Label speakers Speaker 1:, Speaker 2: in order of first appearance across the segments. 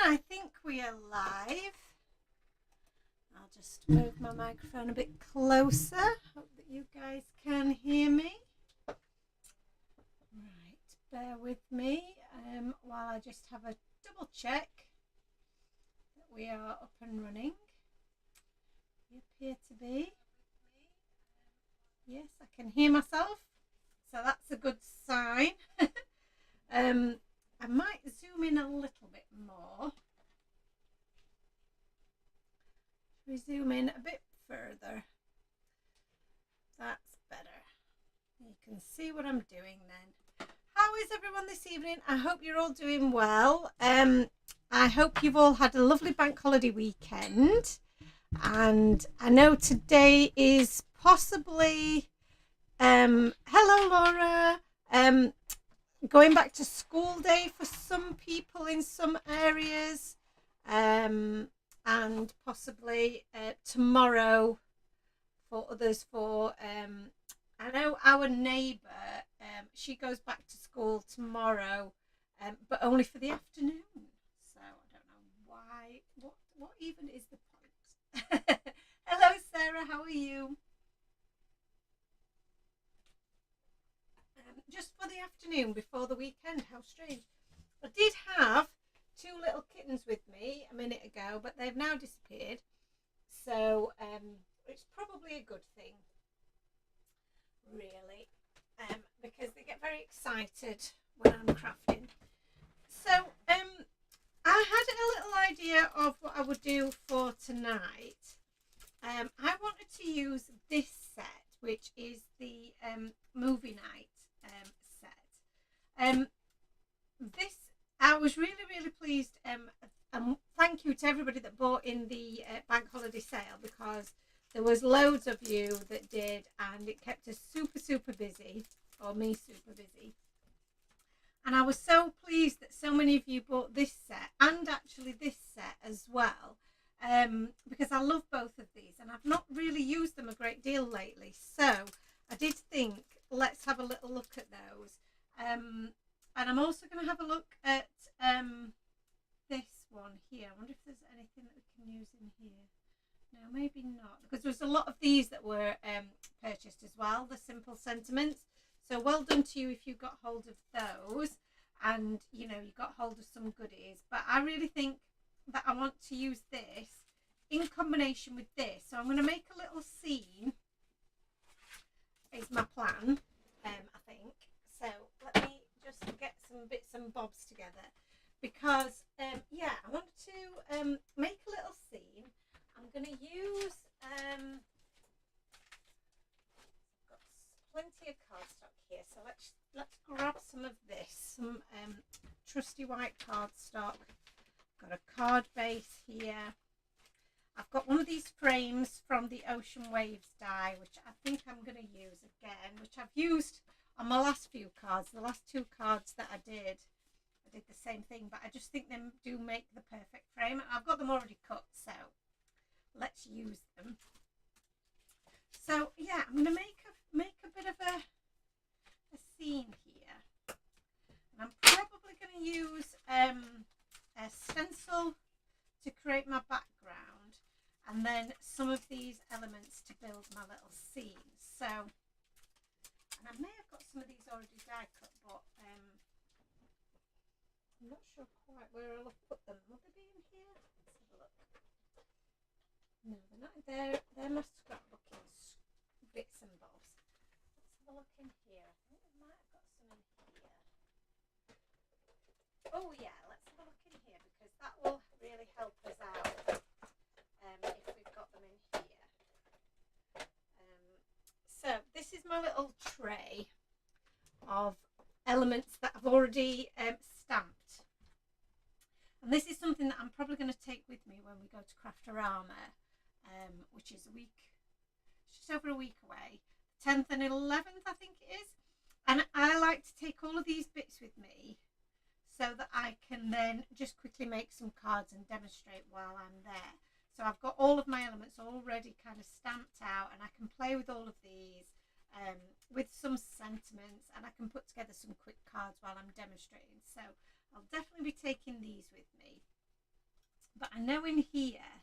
Speaker 1: I think we are live. I'll just move my microphone a bit closer. Hope that you guys can hear me. Right, bear with me while I just have a double check that we are up and running. We appear to be. Yes, I can hear myself, so that's a good sign. I might zoom in a little bit more. We zoom in a bit further. That's better. You can see what I'm doing then. How is everyone this evening? I hope you're all doing well. I hope you've all had a lovely bank holiday weekend. And I know today is possibly, hello Laura, going back to school day for some people in some areas, and possibly tomorrow for others. I know our neighbour, she goes back to school tomorrow, but only for the afternoon. So I don't know why. What even is the point? Hello Sarah, how are you? Just for the afternoon before the weekend. How strange. I did have two little kittens with me a minute ago, but they've now disappeared. So it's probably a good thing, really, because they get very excited when I'm crafting. So I had a little idea of what I would do for tonight. I wanted to use this set, which is the movie night set. This, I was really pleased, and thank you to everybody that bought in the bank holiday sale, because there was loads of you that did, and it kept us super busy, or me super busy. And I was so pleased that so many of you bought this set, and actually this set as well, because I love both of these, and I've not really used them a great deal lately. So I did think, let's have a little look at those. And I'm also going to have a look at this one here. I wonder if there's anything that we can use in here. No, maybe not, because there's a lot of these that were purchased as well, the simple sentiments. So well done to you if you got hold of those, and you know, you got hold of some goodies. But I really think that I want to use this in combination with this. So I'm going to make a little scene, is my plan, I think. So let me just get some bits and bobs together, because yeah, I want to make a little scene. I'm going to use got plenty of cardstock here, so let's grab some of this, some trusty white cardstock. Got a card base here. I've got one of these frames from the Ocean Waves die, which I think I'm going to use again, which I've used on my last few cards. The last two cards that I did the same thing, but I just think they do make the perfect frame. I've got them already cut, so let's use them. So yeah, I'm going to make a bit of a scene here. And I'm probably going to use a stencil to create my background, and then some of these elements to build my little scene. So, and I may have got some of these already die cut, but I'm not sure quite where I'll have put them. Will they be in here? Let's have a look. No, they're not there. They're my scrapbooking bits and bobs. Let's have a look in here. I think we might have got some in here. Oh yeah, let's have a look in here, because that will really help us out if we've got them in here. So this is my little tray of elements that I've already stamped. And this is something that I'm probably going to take with me when we go to Craftorama, which is just over a week away, 10th and 11th I think it is. And I like to take all of these bits with me, so that I can then just quickly make some cards and demonstrate while I'm there. So I've got all of my elements already kind of stamped out, and I can play with all of these with some sentiments, and I can put together some quick cards while I'm demonstrating. So I'll definitely be taking these with me. But I know in here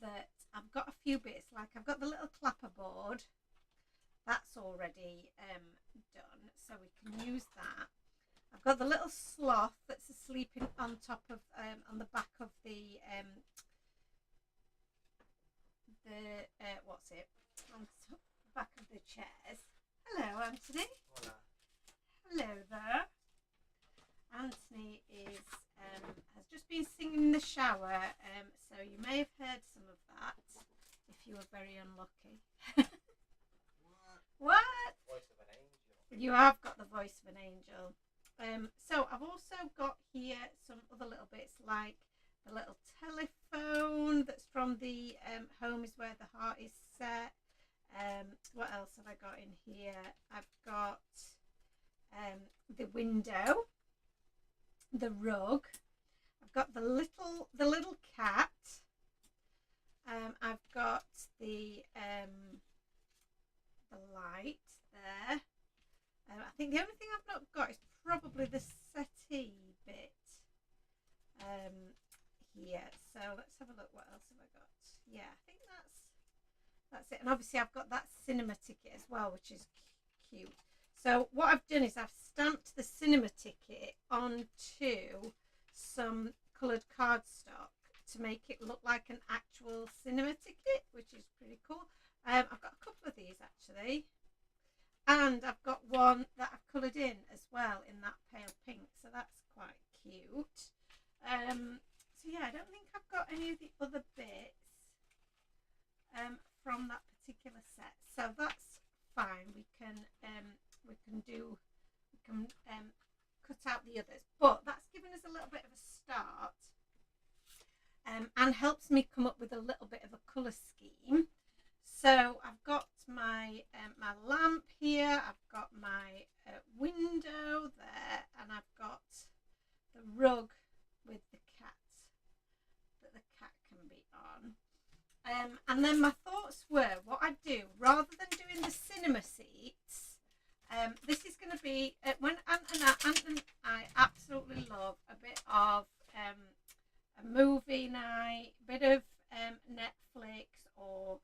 Speaker 1: that I've got a few bits, like I've got the little clapper board. That's already done, so we can use that. I've got the little sloth that's asleep on top of, on the back of the what's it? On the back of the chairs. Hello, Anthony.
Speaker 2: Hola.
Speaker 1: Hello there. Anthony is has just been singing in the shower, so you may have heard some of that if you were very unlucky. What?
Speaker 2: Voice of an angel.
Speaker 1: You have got the voice of an angel. So I've also got here some other little bits, like the little telephone that's from the Home is Where the Heart is Set. What else have I got in here? I've got the window, the rug. I've got the little cat. I've got the light there. I think the only thing I've not got is probably the settee bit here. So let's have a look. What else have I got? Yeah, I think that's it. And obviously I've got that cinema ticket as well, which is cute. So what I've done is I've stamped the cinema ticket onto some coloured cardstock to make it look like an actual cinema ticket, which is pretty cool. I've got a couple of these actually, and I've got one that I've coloured in as well in that pale pink, so that's quite cute. So yeah, I don't think I've got any of the other bits from that particular set, so that's fine. We can cut out the others, but that's given us a little bit of a start, and helps me come up with a little bit of a colour scheme. So I've got my my lamp here, I've got my window there, and I've got the rug with the cat, that the cat can be on. And then my thoughts were, what I'd do, rather than doing the cinema seats, this is going to be, when Ant and I absolutely love a bit of a movie night, bit of Netflix, or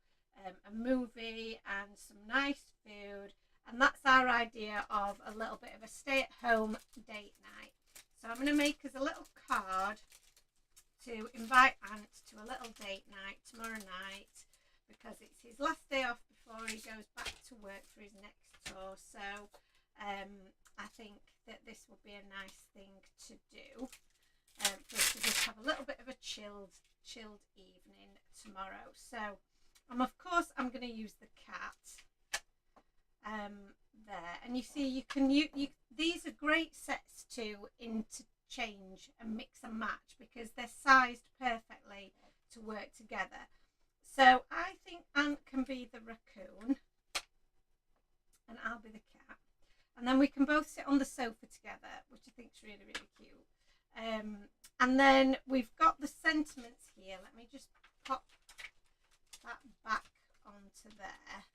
Speaker 1: a movie and some nice food, and that's our idea of a little bit of a stay-at-home date night. So I'm going to make us a little card to invite Ant to a little date night tomorrow night, because it's his last day off before he goes back to work for his next tour. So I think that this will be a nice thing to do, for us to just have a little bit of a chilled evening tomorrow. So of course I'm going to use the cat there, and you see you can these are great sets to interchange and mix and match, because they're sized perfectly to work together. So I think Ant can be the raccoon and I'll be the cat, and then we can both sit on the sofa together, which I think is really, really cute. And then we've got the sentiments here. Let me just pop that back onto there.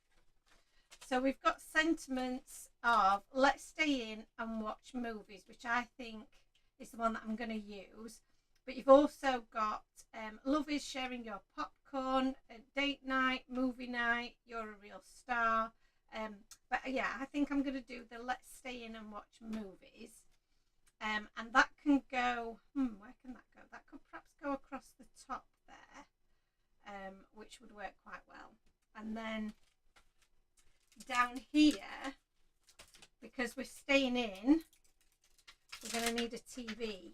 Speaker 1: So we've got sentiments of let's stay in and watch movies, which I think is the one that I'm going to use. But you've also got love is sharing your popcorn, a date night, movie night, you're a real star. But yeah, I think I'm going to do the let's stay in and watch movies. And that can go, where can that go? That could perhaps go across the top there, which would work quite well. And then down here, because we're staying in, we're going to need a TV.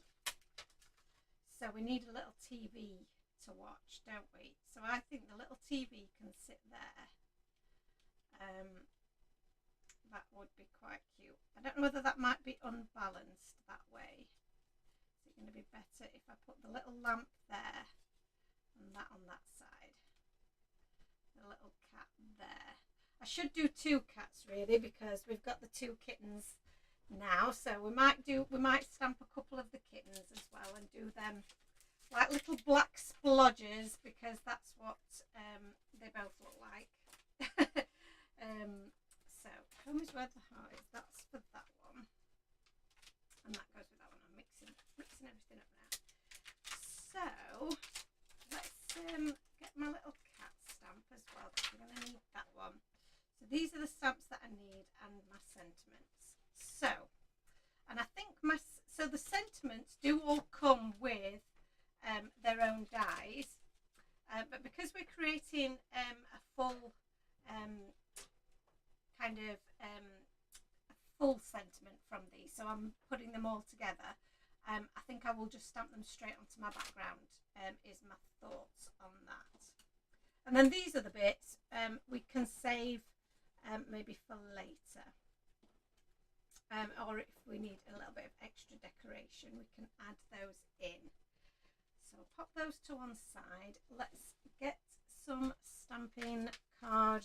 Speaker 1: So we need a little TV to watch, don't we? So I think the little TV can sit there. That would be quite cute. I don't know whether that might be unbalanced that way. Is it going to be better if I put the little lamp there and that on that side? The little cat there. I should do two cats really, because we've got the two kittens now. So we might stamp a couple of the kittens as well and do them like little black splodgers, because that's what they both look like. So home is where the heart is. That's for that one, and that goes with that one. I'm mixing everything up now. So let's get my little cat stamp as well, because I'm going to need that one. So these are the stamps that I need and my sentiments. So, and I think so the sentiments do all come with their own dies, but because we're creating a full kind of a full sentiment from these, so I'm putting them all together, I think I will just stamp them straight onto my background, is my thoughts on that. And then these are the bits we can save maybe for later, or if we need a little bit of extra decoration, we can add those in. So I'll pop those to one side. Let's get some stamping card.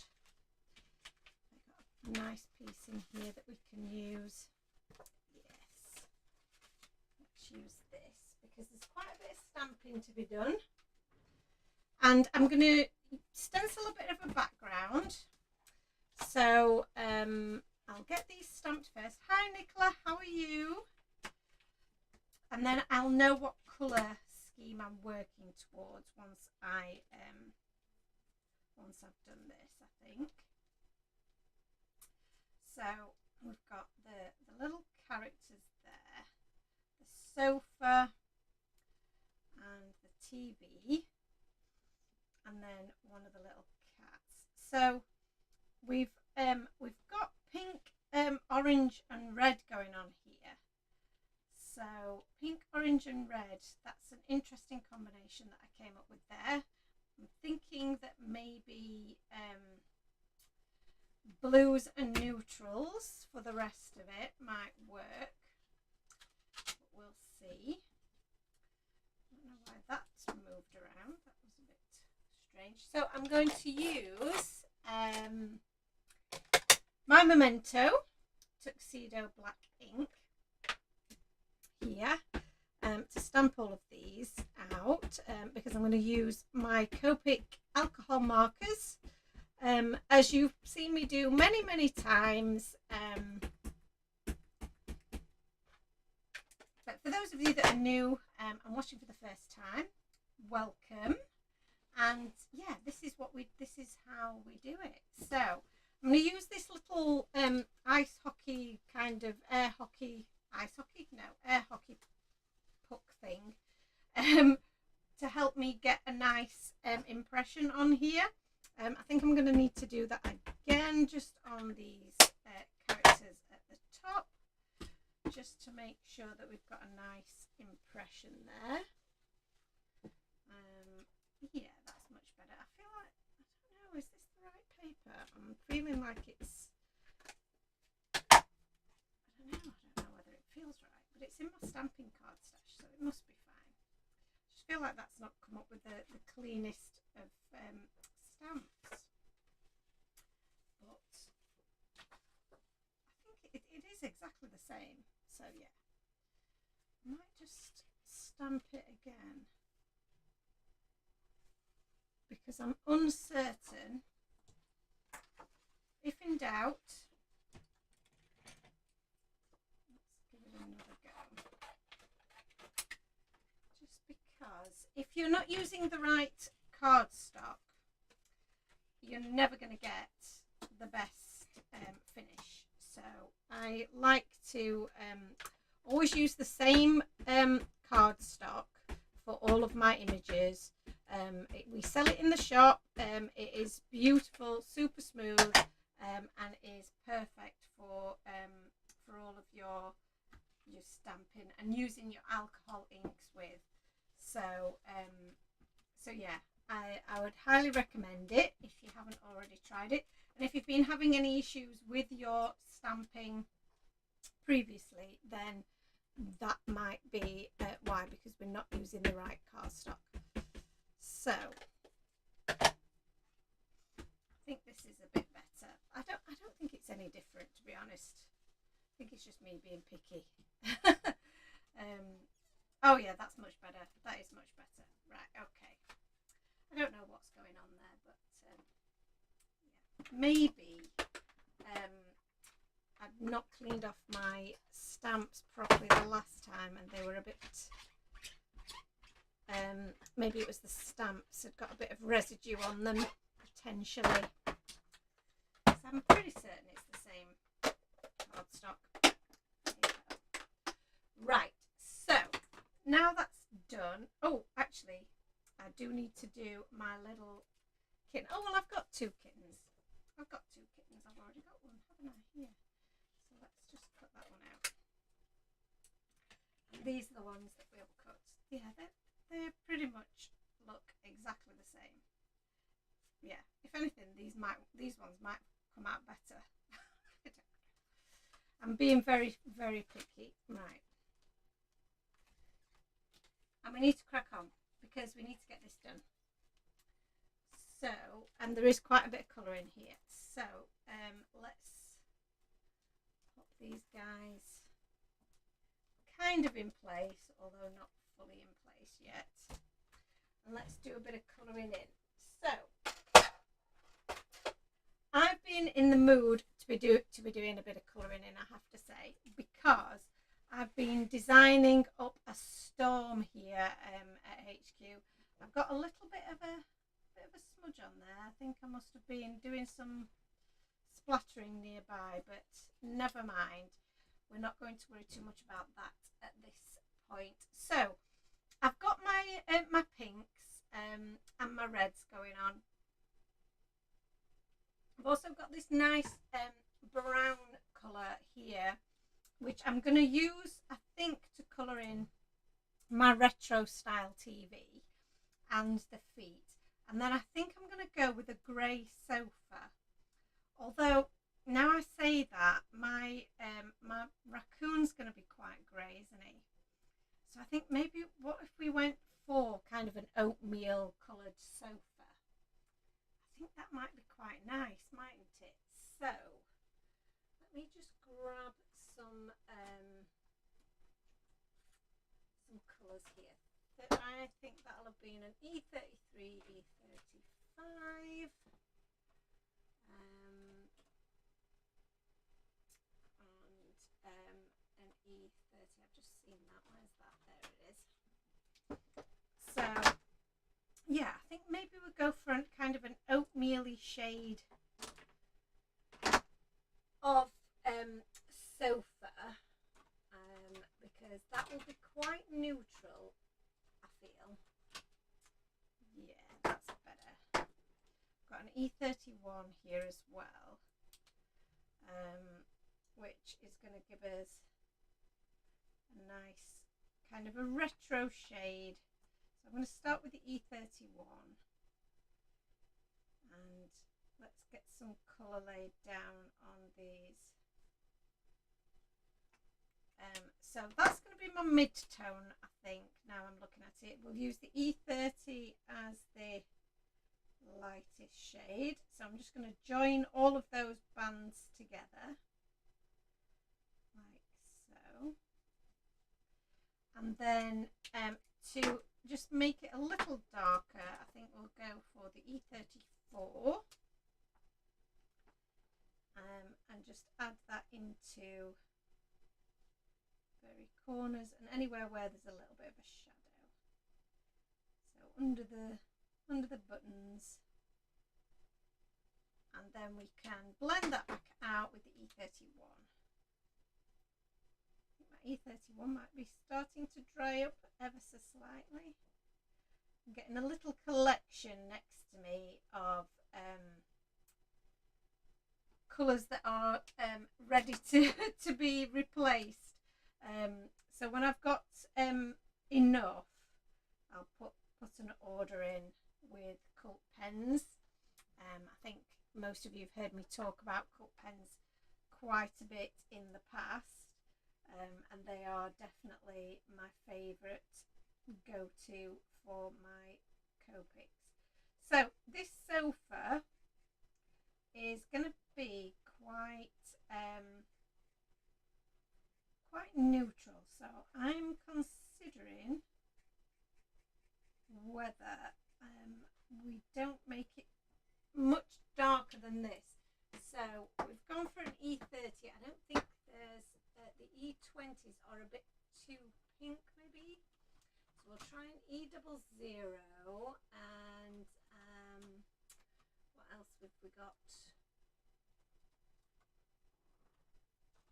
Speaker 1: I've got a nice piece in here that we can use. Yes, let's use this because there's quite a bit of stamping to be done. And I'm going to stencil a bit of a background. So I'll get these stamped first. Hi Nicola, how are you? And then I'll know what colour scheme I'm working towards once I've done this, I think. So we've got the little characters there, the sofa and the TV, and then one of the little cats. So we've got pink, orange and red going on here. So pink, orange and red, that's an interesting combination that I came up with there. I'm thinking that maybe blues and neutrals for the rest of it might work, but we'll see. I don't know why that's moved around, that was a bit strange. So I'm going to use my Memento Tuxedo Black ink here to stamp all of these out, because I'm going to use my Copic alcohol markers, as you've seen me do many times, but for those of you that are new and watching for the first time, welcome. And yeah, this is how we do it. So I'm going to use this little ice hockey kind of air hockey puck thing to help me get a nice impression on here. I think I'm going to need to do that again just on these characters at the top, just to make sure that we've got a nice impression there. Yeah, that's much better. I feel like, I don't know, is this the right paper? I'm feeling like it's, I don't know whether it feels right, but it's in my stamping card stash, so it must be fine. I just feel like that's not come up with the cleanest of stamps, but I think it is exactly the same, so yeah, I might just stamp it again because I'm uncertain. If in doubt, let's give it another go, just because if you're not using the right cardstock, you're never going to get the best finish. So I like to always use the same cardstock for all of my images. We sell it in the shop. It is beautiful, super smooth, and is perfect for all of your stamping and using your alcohol inks with. So so yeah, I would highly recommend it if you haven't already tried it. And if you've been having any issues with your stamping previously, then that might be why, because we're not using the right cardstock. So I think this is a bit better. I don't think it's any different, to be honest. I think it's just me being picky. Oh yeah, that's much better. That is much better. Right, okay. I don't know what's going on there, but yeah. Maybe I've not cleaned off my stamps properly the last time and they were a bit maybe it was the stamps had got a bit of residue on them, potentially. So I'm pretty certain it's the same cardstock. Right, so now that's done. Oh, actually, I do need to do my little kitten. Oh, well, I've got two kittens. I've got two kittens. I've already got one, haven't I? Here. So let's just cut that one out. These are the ones that we'll cut. Yeah, they pretty much look exactly the same. Yeah, if anything, these ones might come out better. I'm being very, very picky. Right. And we need to crack on because we need to get this done. So, and there is quite a bit of colour in here. So, let's pop these guys kind of in place, although not fully in place yet. And let's do a bit of colouring in. So, I've been in the mood to be doing a bit of colouring in, I have to say, because I've been designing up a storm here at HQ. I've got a little bit of a smudge on there. I think I must have been doing some splattering nearby, but never mind. We're not going to worry too much about that at this point. So I've got my my pinks and my reds going on. I've also got this nice brown colour here, which I'm going to use, I think, to colour in my retro style TV and the feet. And then I think I'm going to go with a grey sofa. Although, now I say that, my raccoon's going to be quite grey, isn't he? So I think maybe, what if we went for kind of an oatmeal coloured sofa? I think that might be quite nice, mightn't it? So, let me just grab some colours here. I think that'll have been an E33, E35, and an E30. I've just seen that. Where's that? There it is. So, yeah, I think maybe we'll go for kind of an oatmeal-y shade of sofa, because that will be quite neutral, I feel. Yeah, that's better. Got an E31 here as well, which is going to give us a nice kind of a retro shade. So I'm going to start with the E31, and let's get some colour laid down on these. So that's going to be my mid-tone, I think, now I'm looking at it. We'll use the E30 as the lightest shade. So I'm just going to join all of those bands together, like so. And then to just make it a little darker, I think we'll go for the E34. And just add that into very corners and anywhere where there's a little bit of a shadow. So under the buttons, and then we can blend that back out with the E31. I think my E31 might be starting to dry up ever so slightly. I'm getting a little collection next to me of colours that are ready to be replaced. So when I've got enough, I'll put an order in with cult pens. I think most of you have heard me talk about cult pens quite a bit in the past, and they are definitely my favourite go-to for my Copics. So this sofa is going to be quite neutral, so I'm considering whether we don't make it much darker than this. So we've gone for an E30. I don't think there's the E20s are a bit too pink, maybe, so we'll try an E00 and what else have we got?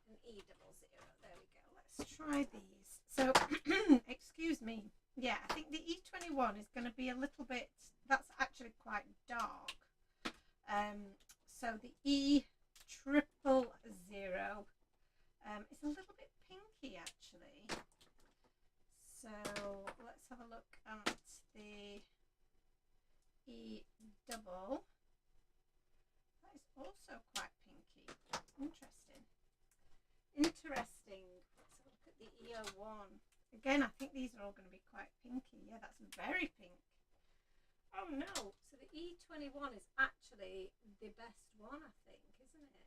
Speaker 1: An E00. There we go. Let's try these. So, excuse me. Yeah, I think the E21 is going to be a little bit. That's actually quite dark. So the E000 is a little bit pinky actually. So let's have a look at the E double. That is also quite pinky. Interesting. Let's have a look at the E01. Again, I think these are all going to be quite pinky. Yeah, that's very pink. Oh no, so the E21 is actually the best one, I think, isn't it?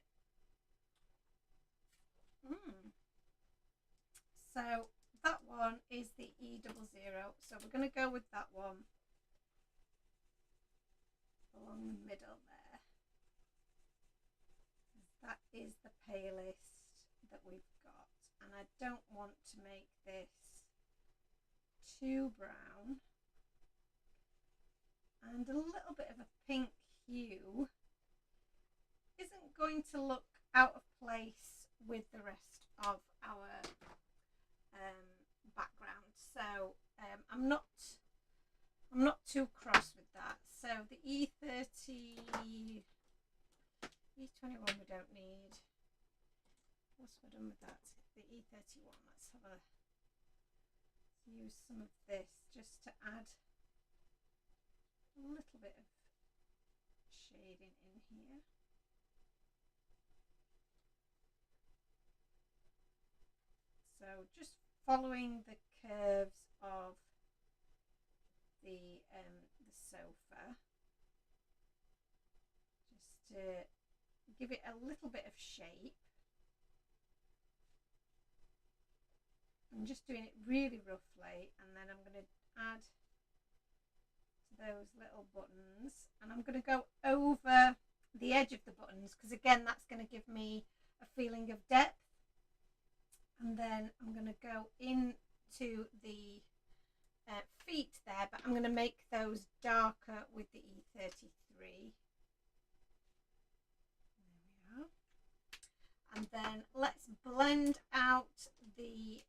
Speaker 1: So that one is the E00. So we're going to go with that one along the middle there. That is the palest that we've got. And I don't want to make this too brown. And a little bit of a pink hue isn't going to look out of place with the rest of our background. So I'm not too cross with that. So the E21 we don't need. Once we're done with that, the E31, let's use some of this just to add a little bit of shading in here. So just following the curves of the sofa, just to give it a little bit of shape. I'm just doing it really roughly, and then I'm going to add to those little buttons, and I'm going to go over the edge of the buttons because again that's going to give me a feeling of depth. And then I'm going to go into the feet there, but I'm going to make those darker with the E33. There we are. And then let's blend out the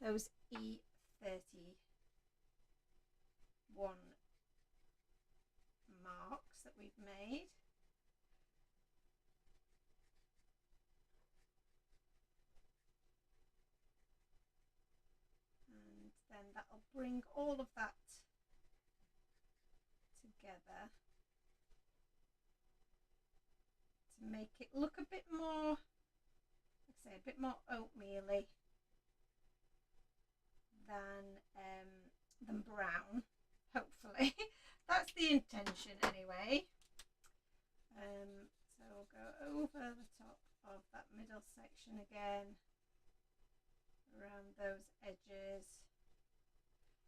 Speaker 1: those E31 marks that we've made. And then that'll bring all of that together to make it look a bit more, let's say, a bit more oatmeal-y than brown, hopefully. That's the intention anyway. So we'll go over the top of that middle section again, around those edges,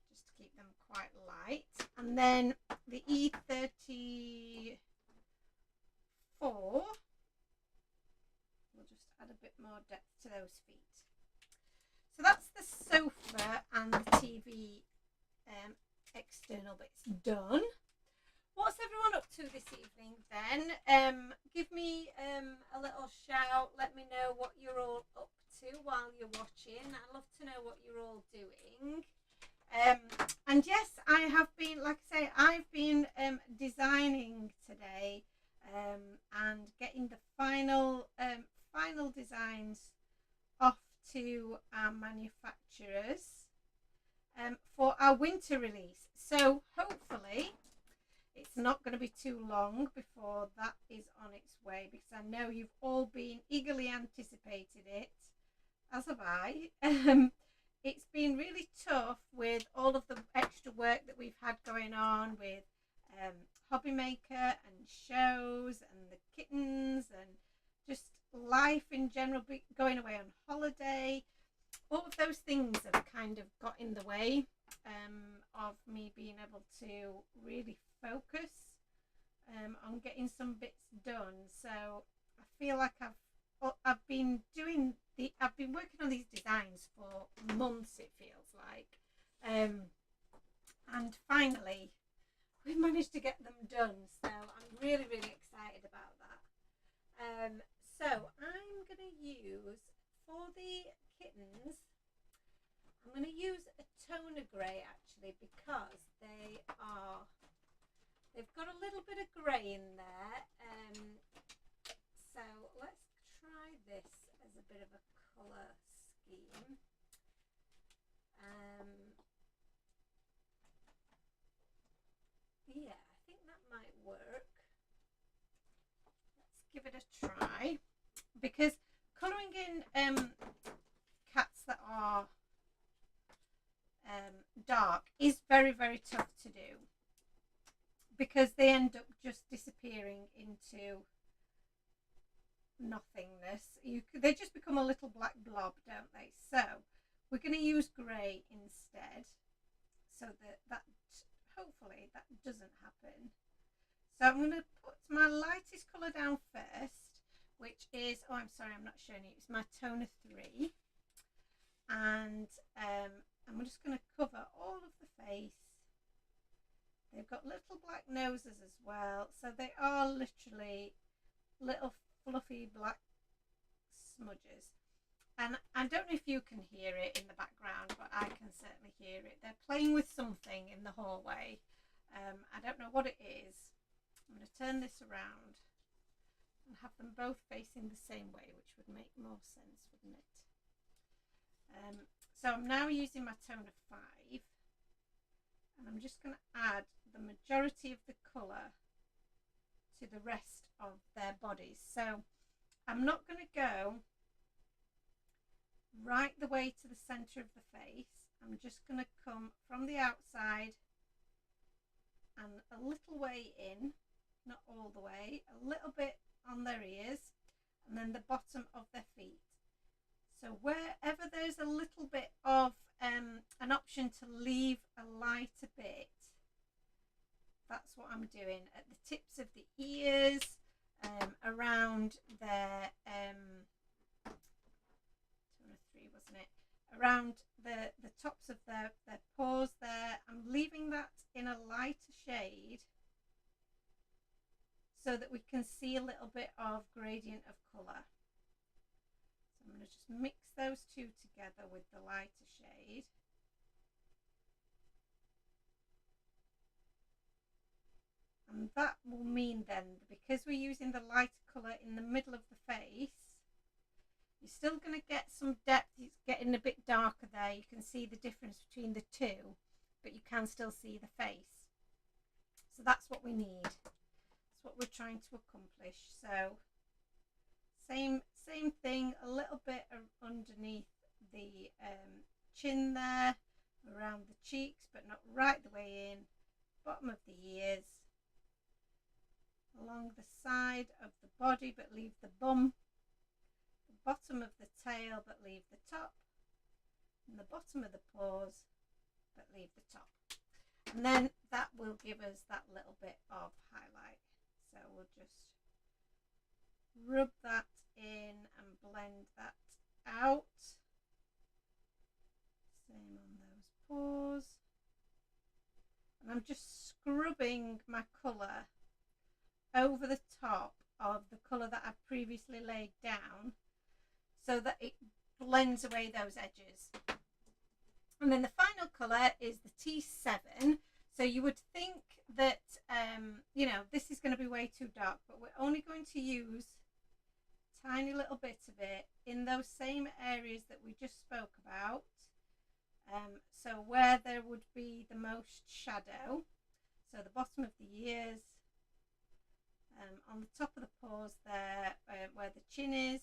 Speaker 1: just to keep them quite light. And then the E34, we'll just add a bit more depth to those feet. So that's the sofa and the TV external bits done. What's everyone up to this evening then? Give me a little shout. Let me know what you're all up to while you're watching. I'd love to know what you're all doing. And yes, I have been, like I say, I've been designing today and getting the final designs off to our manufacturers for our winter release. So hopefully it's not going to be too long before that is on its way, because I know you've all been eagerly anticipated it, as have I. It's been really tough with all of the extra work that we've had going on with Hobby Maker and shows and the kittens and just life in general, going away on holiday. All of those things have kind of got in the way of me being able to really focus on getting some bits done. So I feel like I've been doing I've been working on these designs for months, it feels like, and finally we managed to get them done. So I'm really, really excited about that. So I'm going to use, for the kittens, I'm going to use a toner grey actually, because they've got a little bit of grey in there. So let's try this as a bit of a colour scheme. Yeah, I think that might work. Let's give it a try, because colouring in cats that are dark is very, very tough to do, because they end up just disappearing into nothingness. They just become a little black blob, don't they? So we're going to use grey instead, so that hopefully that doesn't happen. So I'm going to put my lightest colour down first, which is, oh, I'm sorry, I'm not showing you, it's my toner 3, and I'm just going to cover all of the face. They've got little black noses as well, so they are literally little fluffy black smudges. And I don't know if you can hear it in the background, but I can certainly hear it. They're playing with something in the hallway. I don't know what it is. I'm going to turn this around and have them both facing the same way, which would make more sense, wouldn't it? So I'm now using my toner 5, and I'm just going to add the majority of the colour to the rest of their bodies. So I'm not going to go right the way to the centre of the face. I'm just going to come from the outside and a little way in, not all the way, a little bit on their ears, and then the bottom of their feet. So wherever there's a little bit of an option to leave a lighter bit, that's what I'm doing. At the tips of the ears, around their wasn't it? Around the tops of their paws there. I'm leaving that in a lighter shade so that we can see a little bit of gradient of colour. So I'm going to just mix those two together with the lighter shade. And that will mean then, because we're using the lighter colour in the middle of the face, you're still going to get some depth. It's getting a bit darker there. You can see the difference between the two, but you can still see the face. So that's what we need. That's what we're trying to accomplish. So same thing, a little bit underneath the chin there, around the cheeks, but not right the way in, bottom of the ears, along the side of the body, but leave the bum, the bottom of the tail, but leave the top, and the bottom of the paws, but leave the top. And then that will give us that little bit of highlight. So we'll just rub that in and blend that out. Same on those paws. And I'm just scrubbing my colour over the top of the colour that I've previously laid down so that it blends away those edges. And then the final colour is the T7. So you would think that, you know, this is going to be way too dark, but we're only going to use a tiny little bit of it in those same areas that we just spoke about. So where there would be the most shadow, so the bottom of the ears, on the top of the paws there, where the chin is,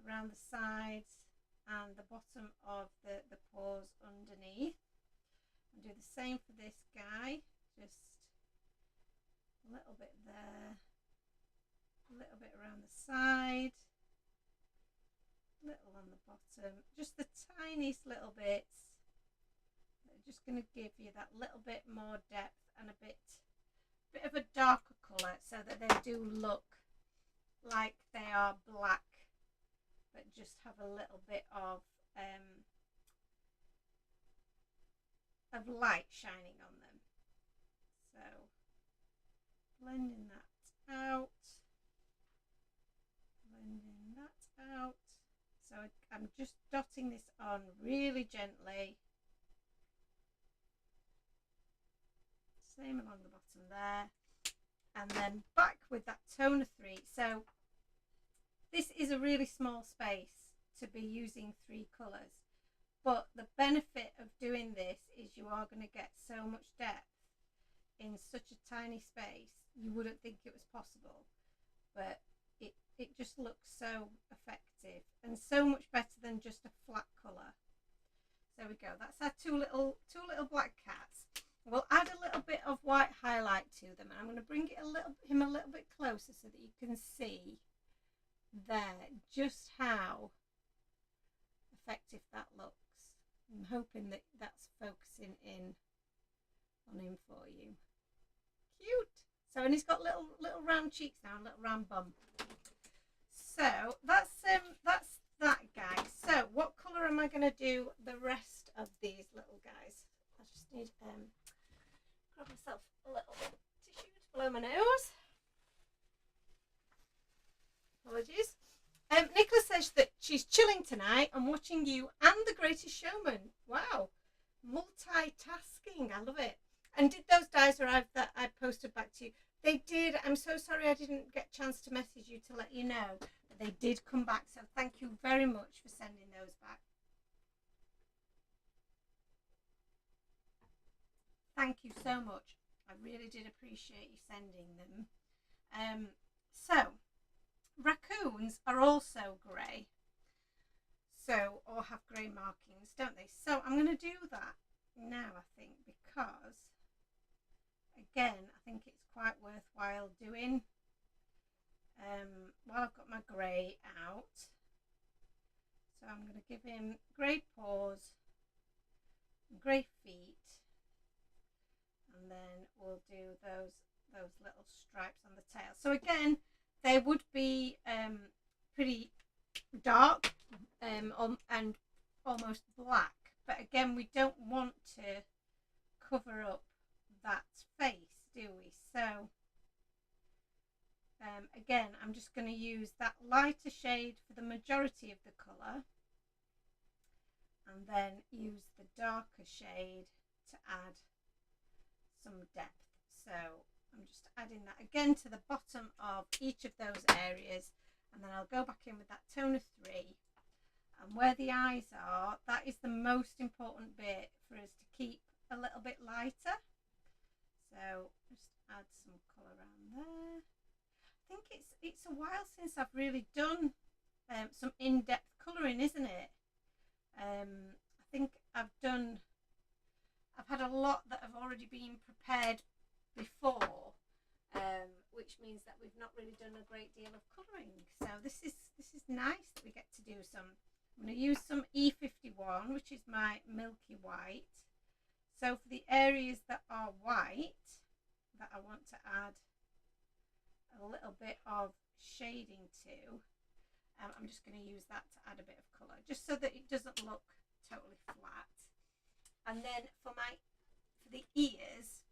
Speaker 1: around the sides, and the bottom of the paws underneath. And do the same for this guy, just a little bit there, a little bit around the side, little on the bottom, just the tiniest little bits that are just going to give you that little bit more depth and a bit of a darker colour, so that they do look like they are black but just have a little bit of light shining on them. So blending that out, blending that out. So I'm just dotting this on really gently. Same along the bottom there. And then back with that tone of 3. So this is a really small space to be using 3 colours. But the benefit of doing this is you are going to get so much depth in such a tiny space. You wouldn't think it was possible. But it just looks so effective and so much better than just a flat colour. There we go. That's our two little black cats. We'll add a little bit of white highlight to them, and I'm going to bring him a little bit closer so that you can see there just how effective that looks. I'm hoping that that's focusing in on him for you. Cute. So, and he's got little round cheeks now, and a little round bum. So that's that guy. So what colour am I going to do the rest of these little guys? I just need grab myself a little tissue to blow my nose. Apologies. Nicola says that she's chilling tonight and watching you and The Greatest Showman. Wow, multitasking. I love it. And did those dies arrive that I posted back to you? They did. I'm so sorry I didn't get a chance to message you to let you know. But they did come back. So thank you very much for sending those back. Thank you so much. I really did appreciate you sending them. So, raccoons are also grey. So, or have grey markings, don't they? So I'm going to do that now, I think, because again, I think it's quite worthwhile doing while I've got my grey out. So I'm going to give him grey paws, grey feet, and then we'll do those little stripes on the tail. So again, they would be pretty dark and almost black, but again, we don't want to cover up that face, do we? So again, I'm just going to use that lighter shade for the majority of the colour, and then use the darker shade to add some depth. So I'm just adding that again to the bottom of each of those areas, and then I'll go back in with that tone of 3. And where the eyes are, that is the most important bit for us to keep a little bit lighter. So just add some colour around there. I think it's a while since I've really done some in-depth colouring, isn't it? I think I've had a lot that have already been prepared before, which means that we've not really done a great deal of colouring. So this is nice that we get to do some. I'm going to use some E51, which is my milky white. So for the areas that are white, that I want to add a little bit of shading to, I'm just going to use that to add a bit of colour, just so that it doesn't look totally flat. And then for the ears,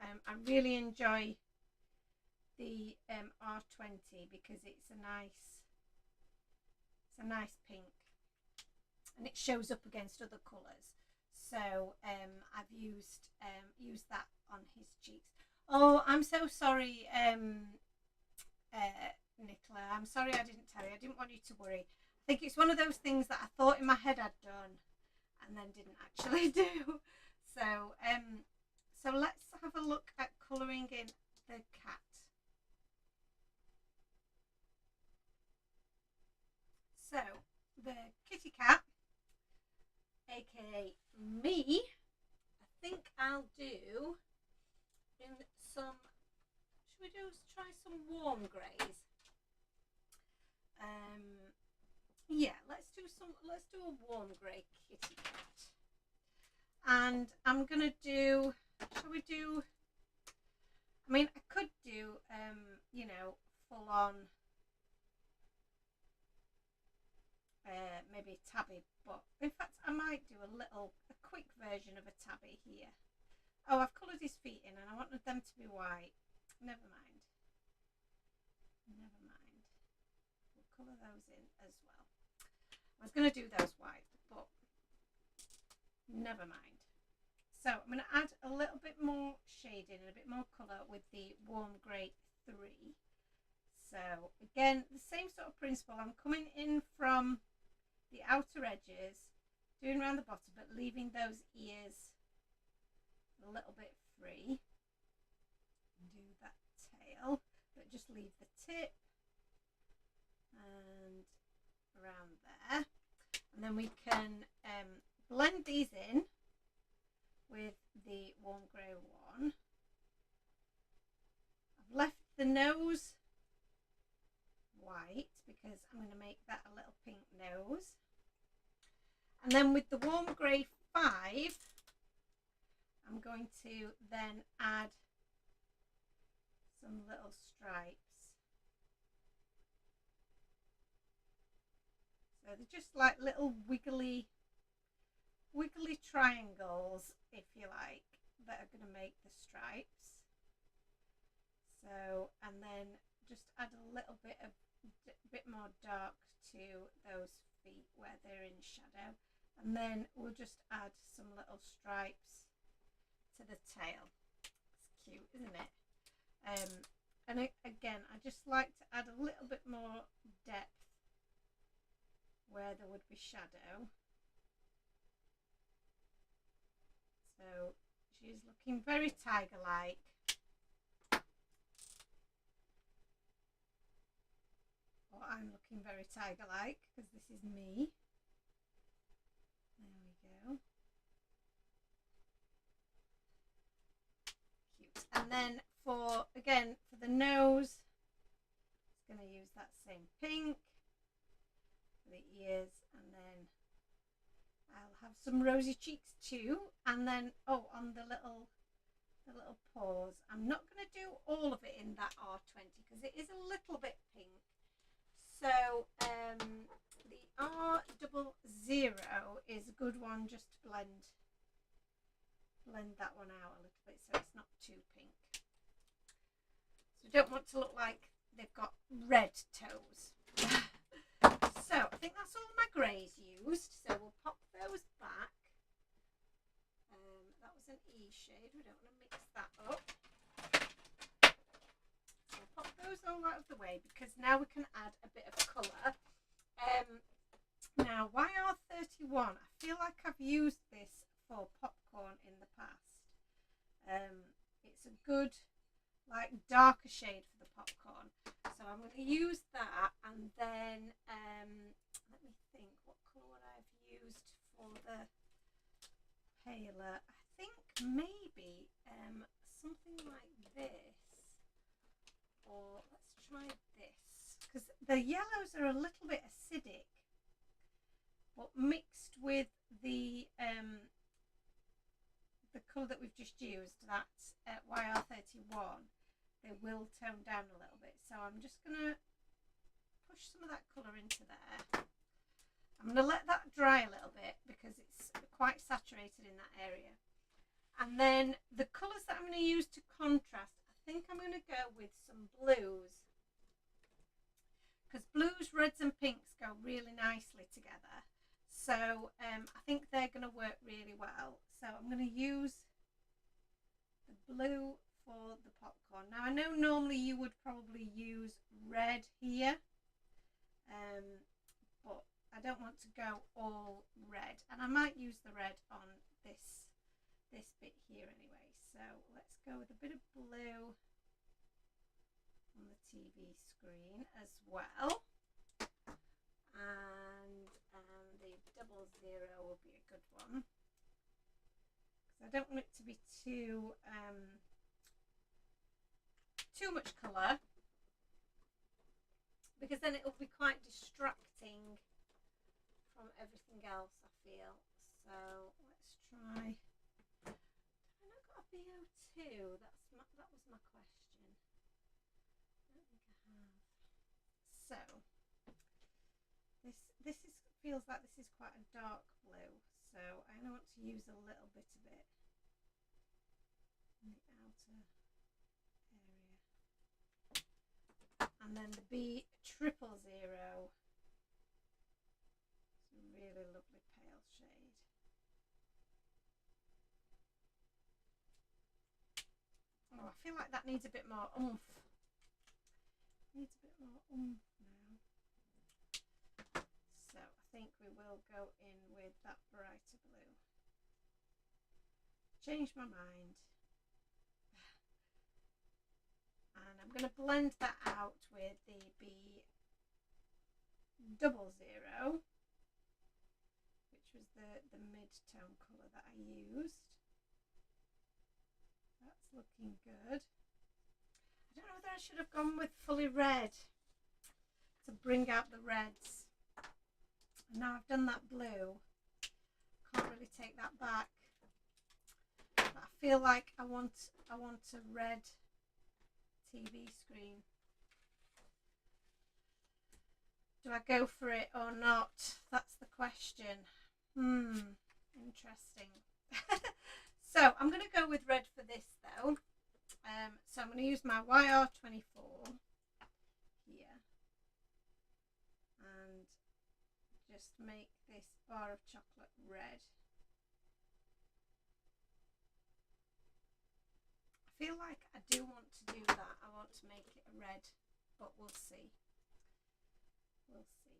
Speaker 1: I really enjoy the R20 because it's a nice pink, and it shows up against other colours. So I've used that on his cheeks. Oh, I'm so sorry, Nicola. I'm sorry I didn't tell you. I didn't want you to worry. I think it's one of those things that I thought in my head I'd done and then didn't actually do. So so let's have a look at colouring in the cat. So the kitty cat, aka me, I think I'll do in some, should we try some warm greys? Yeah, let's do a warm grey kitty cat. And I'm gonna do, shall we do, I mean, I could do you know, full on maybe tabby, but in fact I might do a quick version of a tabby here. Oh, I've coloured his feet in and I wanted them to be white. Never mind. We'll colour those in as well. I was going to do those white, but never mind. So I'm going to add a little bit more shading and a bit more colour with the warm grey 3. So again, the same sort of principle. I'm coming in from the outer edges, doing around the bottom, but leaving those ears a little bit free. Do that tail, but just leave the tip and around there. And then we can blend these in with the warm grey one. I've left the nose white because I'm going to make that a little pink nose. And then with the warm grey 5, I'm going to then add some little stripes. So they're just like little wiggly triangles, if you like, that are going to make the stripes. So, and then just add a little bit more dark to those feet where they're in shadow, and then we'll just add some little stripes to the tail. It's cute, isn't it? And again, I just like to add a little bit more depth where there would be shadow. So she's looking very tiger-like. Or I'm looking very tiger-like because this is me. There we go. Cute. And then for the nose, I'm going to use that same pink for the ears, and then I'll have some rosy cheeks too. And then on the little paws, I'm not going to do all of it in that R20 because it is a little bit pink. So the R00 is a good one just to blend that one out a little bit so it's not too pink. So don't want to look like they've got red toes. So I think that's all my greys used. So we'll pop those back. That was an E shade. We don't want to mix that up. So we'll pop those all out of the way because now we can add a bit of colour. Now YR31, I feel like I've used this for popcorn in the past. It's a good like darker shade for the popcorn, so I'm going to use that. And then let me think, what colour would I have used for the paler? I think maybe something like this, or let's try this, because the yellows are a little bit acidic, but mixed with the colour that we've just used, that's YR31, they will tone down a little bit. So I'm just going to push some of that colour into there. I'm going to let that dry a little bit because it's quite saturated in that area. And then the colours that I'm going to use to contrast, I think I'm going to go with some blues, because blues, reds and pinks go really nicely together. So I think they're going to work really well. So I'm going to use the blue for the popcorn. Now I know normally you would probably use red here, but I don't want to go all red, and I might use the red on this bit here anyway. So let's go with a bit of blue on the TV screen as well, and the 00 will be a good one because I don't want it to be too much colour, because then it will be quite distracting from everything else, I feel. So let's try. Have I not got a BO2? That was my question. I don't think I have. So this feels like this is quite a dark blue, so I want to use a little bit of it in the outer area. And then the B000. It's a really lovely pale shade. Oh, I feel like that needs a bit more oomph. Needs a bit more oomph now. So I think we will go in with that brighter blue. Changed my mind. And I'm going to blend that out with the B000, which was the mid-tone colour that I used. That's looking good. I don't know whether I should have gone with fully red to bring out the reds. And now I've done that blue, can't really take that back. But I feel like I want a red TV screen. Do I go for it or not? That's the question. Interesting. So I'm going to go with red for this though. So I'm going to use my YR24 here and just make this bar of chocolate red. I feel like I do want to do that. I want to make it a red, but we'll see. We'll see.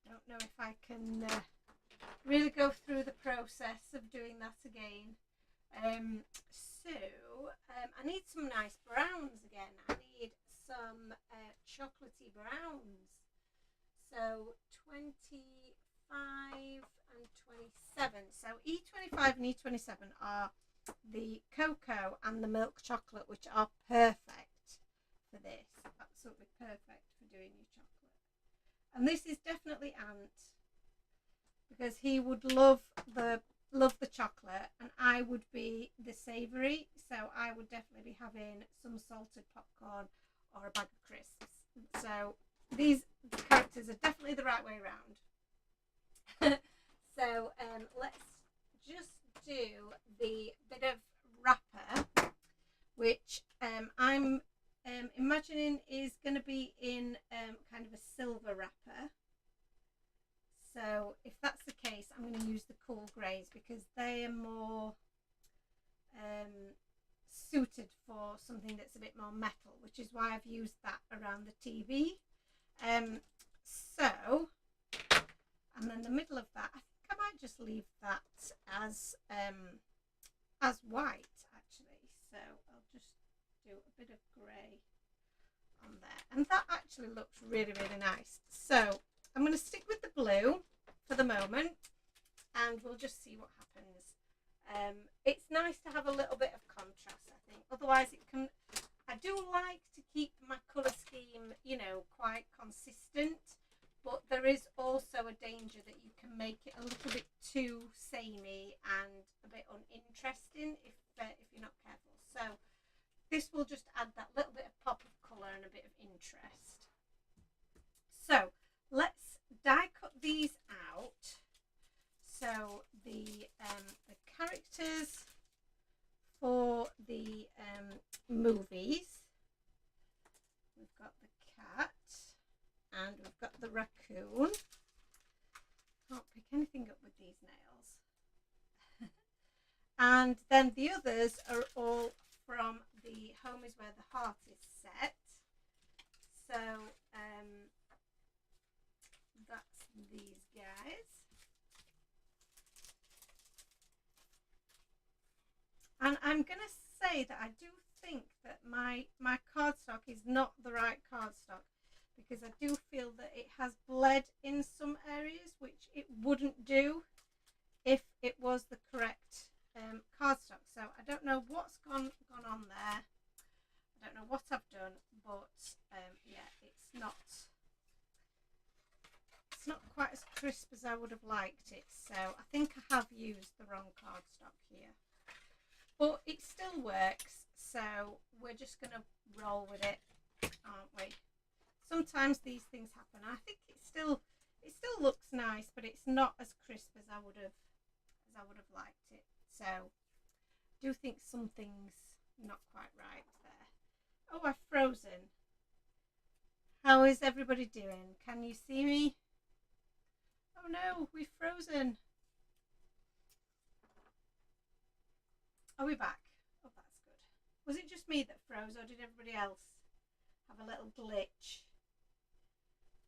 Speaker 1: Don't know if I can really go through the process of doing that again. I need some nice browns again. I need some chocolatey browns. So 25 and 27. So E25 and E27 are the cocoa and the milk chocolate, which are perfect for this. Absolutely perfect for doing your chocolate. And this is definitely Ant, because he would love the chocolate and I would be the savoury, so I would definitely be having some salted popcorn or a bag of crisps. So these characters are definitely the right way around. So let's just do the bit of wrapper, which I'm imagining is going to be in kind of a silver wrapper. So if that's the case, I'm going to use the cool greys because they are more suited for something that's a bit more metal, which is why I've used that around the TV. So, and then the middle of that, I think I might just leave that as white actually. So I'll just do a bit of grey on there, and that actually looks really, really nice. So I'm going to stick with the blue for the moment and we'll just see what happens. It's nice to have a little bit of contrast, I think. Otherwise I do like to keep my colour scheme, you know, quite consistent, but there is also a danger that you can make it a little bit too samey and a bit uninteresting if you're not careful. So this will just add that little bit of pop of colour and a bit of interest. So let's die cut these out. So the characters for the movies, we've got the cat and we've got the raccoon. Can't pick anything up with these nails. And then the others are all from the Home is Where the Heart is set. So that's these guys. And I'm going to say that I do think that my cardstock is not the right cardstock, because I do feel that it has bled in some areas, which it wouldn't do if it was the correct cardstock. So I don't know what's gone on there. I don't know what I've done, but yeah, it's not quite as crisp as I would have liked it. So I think I have used the wrong cardstock here, but it still works. So we're just going to roll with it, aren't we? sometimes these things happen. I think it still looks nice, but it's not as crisp as I would have liked it. So I do think something's not quite right there. Oh, I've frozen. How is everybody doing? Can you see me? Oh no, we've frozen. Are we back? Oh, that's good. Was it just me that froze, or did everybody else have a little glitch?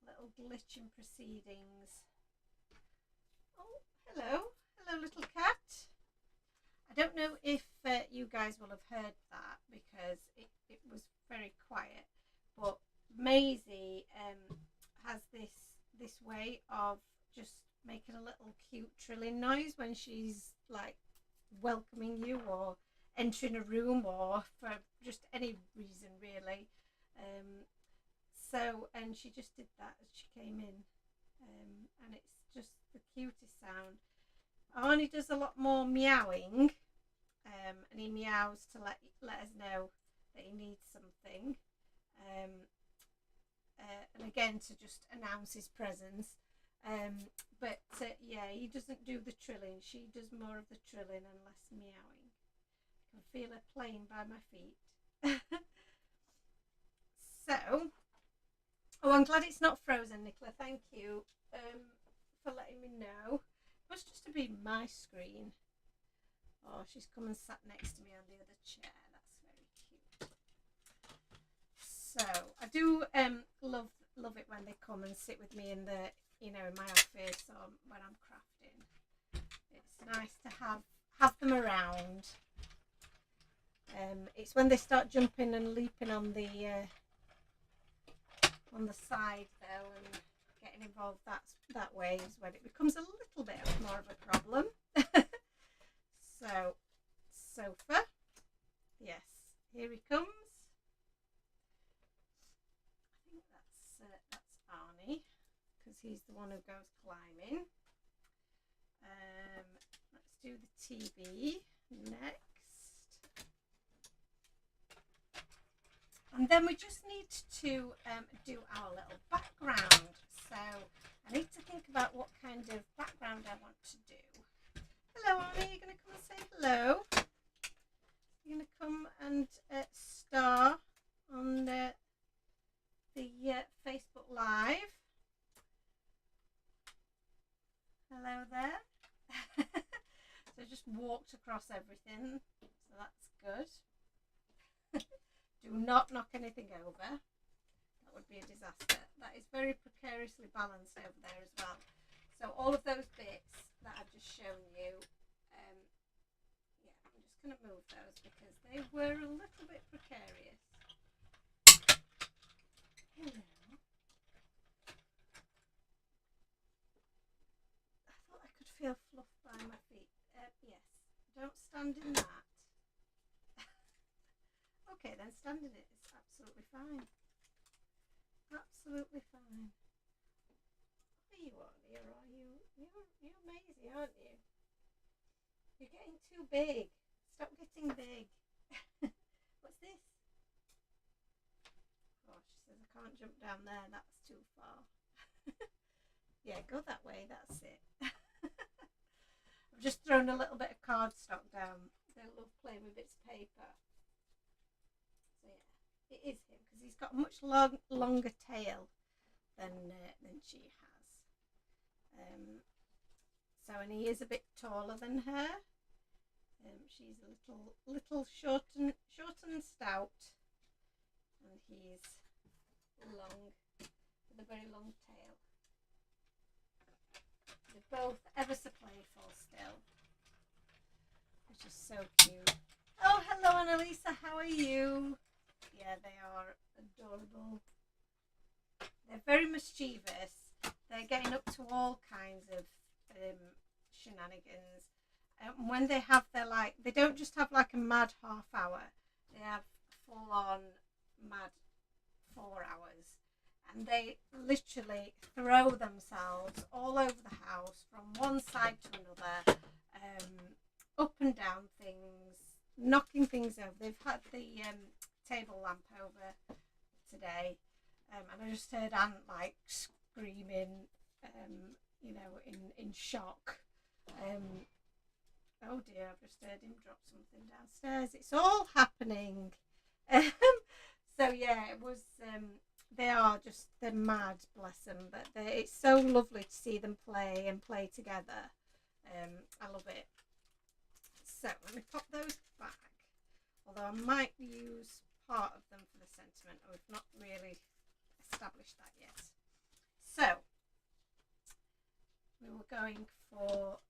Speaker 1: Little glitch in proceedings. Oh, hello. Hello, little cat. I don't know if you guys will have heard that because it was very quiet, but Maisie has this way of just making a little cute trilling noise when she's like welcoming you or entering a room or for just any reason really. And she just did that as she came in, and it's just the cutest sound. Arnie does a lot more meowing, and he meows to let us know that he needs something, and again to just announce his presence. But yeah, he doesn't do the trilling. She does more of the trilling and less meowing. I can feel her playing by my feet. So, oh, I'm glad it's not frozen, Nicola. Thank you for letting me know. It must just be my screen. Oh, she's come and sat next to me on the other chair. That's very cute. So I do love it when they come and sit with me in the in my office or when I'm crafting. It's nice to have them around. It's when they start jumping and leaping on the side though and getting involved that way is when it becomes a little bit more of a problem. So, sofa, yes, here he comes. I think that's Arnie because he's the one who goes climbing. Let's do the TV next. And then we just need to do our little background. So I need to think about what kind of background I want to do. Hello, Arnie. You're going to come and say hello. You're going to come and star on the Facebook Live. Hello there. So I just walked across everything. So that's good. Do not knock anything over. That would be a disaster. That is very precariously balanced over there as well. So all of those bits that I've just shown you, yeah, I'm just going to move those because they were a little bit precarious. Hello. I thought I could feel fluff by my feet. Yes, don't stand in that. Okay, then stand in it. It's absolutely fine. Absolutely fine. Are you on here? Are you? You're Maisie, aren't you? You're getting too big. Stop getting big. What's this? Oh, she says I can't jump down there. That's too far. Yeah, go that way. That's it. I've just thrown a little bit of cardstock down. They love playing with bits of paper. So yeah, it is him because he's got a much longer tail than she has. So and he is a bit taller than her. She's a little short and stout, and he's long with a very long tail. They're both ever so playful still, which is so cute. Oh, hello Annalisa, how are you? Yeah, they are adorable. They're very mischievous. They're getting up to all kinds of shenanigans. When they have their they don't just have like a mad half hour. They have full on mad 4 hours. And they literally throw themselves all over the house from one side to another, up and down things, knocking things over. They've had the table lamp over today, and I just heard Aunt like screaming, you know, in shock. Oh dear, I've just heard him drop something downstairs. It's all happening. So yeah, it was. They're mad, bless them. But it's so lovely to see them play and play together. I love it. So let me pop those back. Although I might use part of them for the sentiment. We've not really established that yet. So we were going for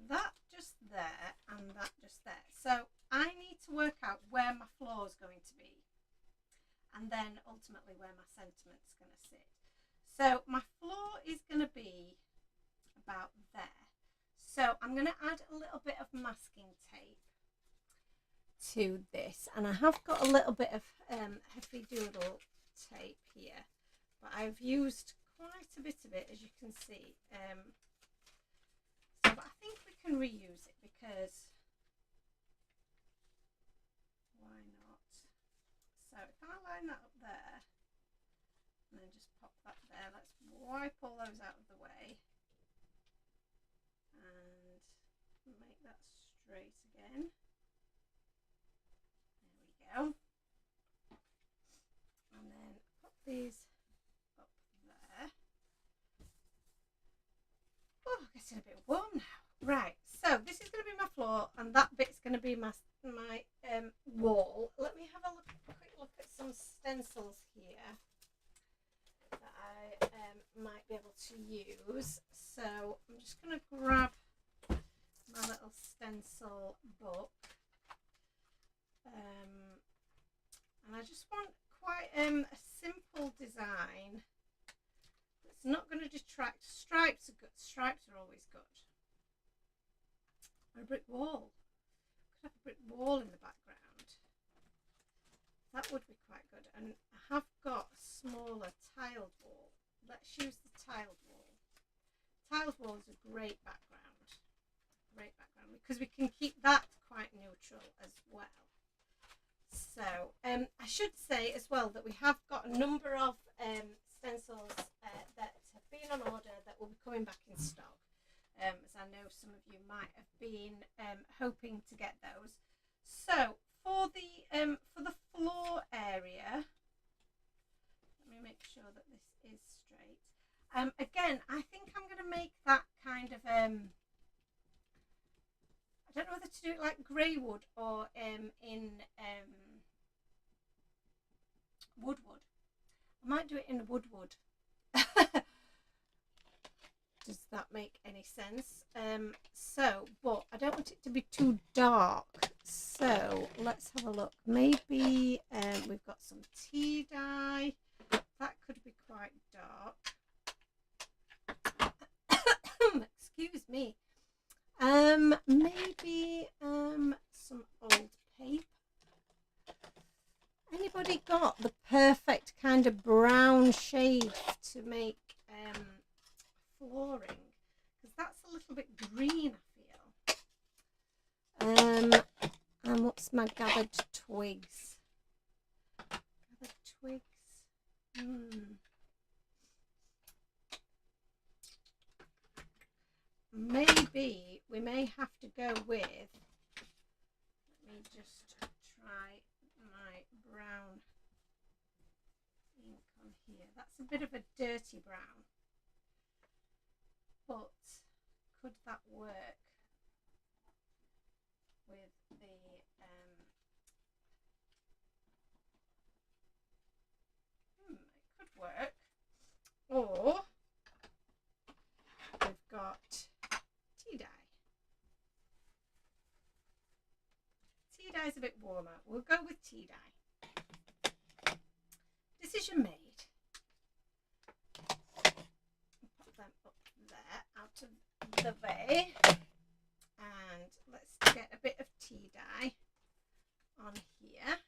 Speaker 1: that just there and that just there. So I need to work out where my floor is going to be, and then ultimately where my sentiment's going to sit. So my floor is going to be about there. So I'm going to add a little bit of masking tape to this, and I have got a little bit of heavy doodle tape here, but I've used quite a bit of it, as you can see. So but I think we can reuse it, because why not? So if I line that up there and then just pop that there, let's wipe all those out of the way and make that straight again. There we go. And then pop these up there. Oh, getting a bit warm now. Right, so this is going to be my floor, and that bit's going to be my wall. Let me have a quick look at some stencils here that I might be able to use. So I'm just going to grab my little stencil book, and I just want quite a simple design. It's not going to detract. Stripes are good. Stripes are always good. Or a brick wall. Could have a brick wall in the background. That would be quite good. And I have got a smaller tiled wall. Let's use the tiled wall. Tiled wall is a great background. Great background, because we can keep that quite neutral as well. So I should say as well that we have got a number of stencils that have been on order that will be coming back in stock, as I know some of you might have been hoping to get those. So for the floor area, let me make sure that this is straight. Again, I think I'm going to make that kind of I don't know whether to do it like grey wood or in woodwood. I might do it in woodwood. Does that make any sense? But I don't want it to be too dark. So let's have a look. Maybe we've got some tea dye. That could be quite dark. Excuse me. Maybe some old paper. Anybody got the perfect kind of brown shade to make flooring? Because that's a little bit green, I feel. And what's my gathered twigs? Gathered twigs. Maybe we may have to go with, let me just try my brown ink on here. That's a bit of a dirty brown, but could that work with the it could work. Or we've got tea dye. Tea dye is a bit warmer. We'll go with tea dye. Decision made. Pop them up there, out of the way. And let's get a bit of tea dye on here.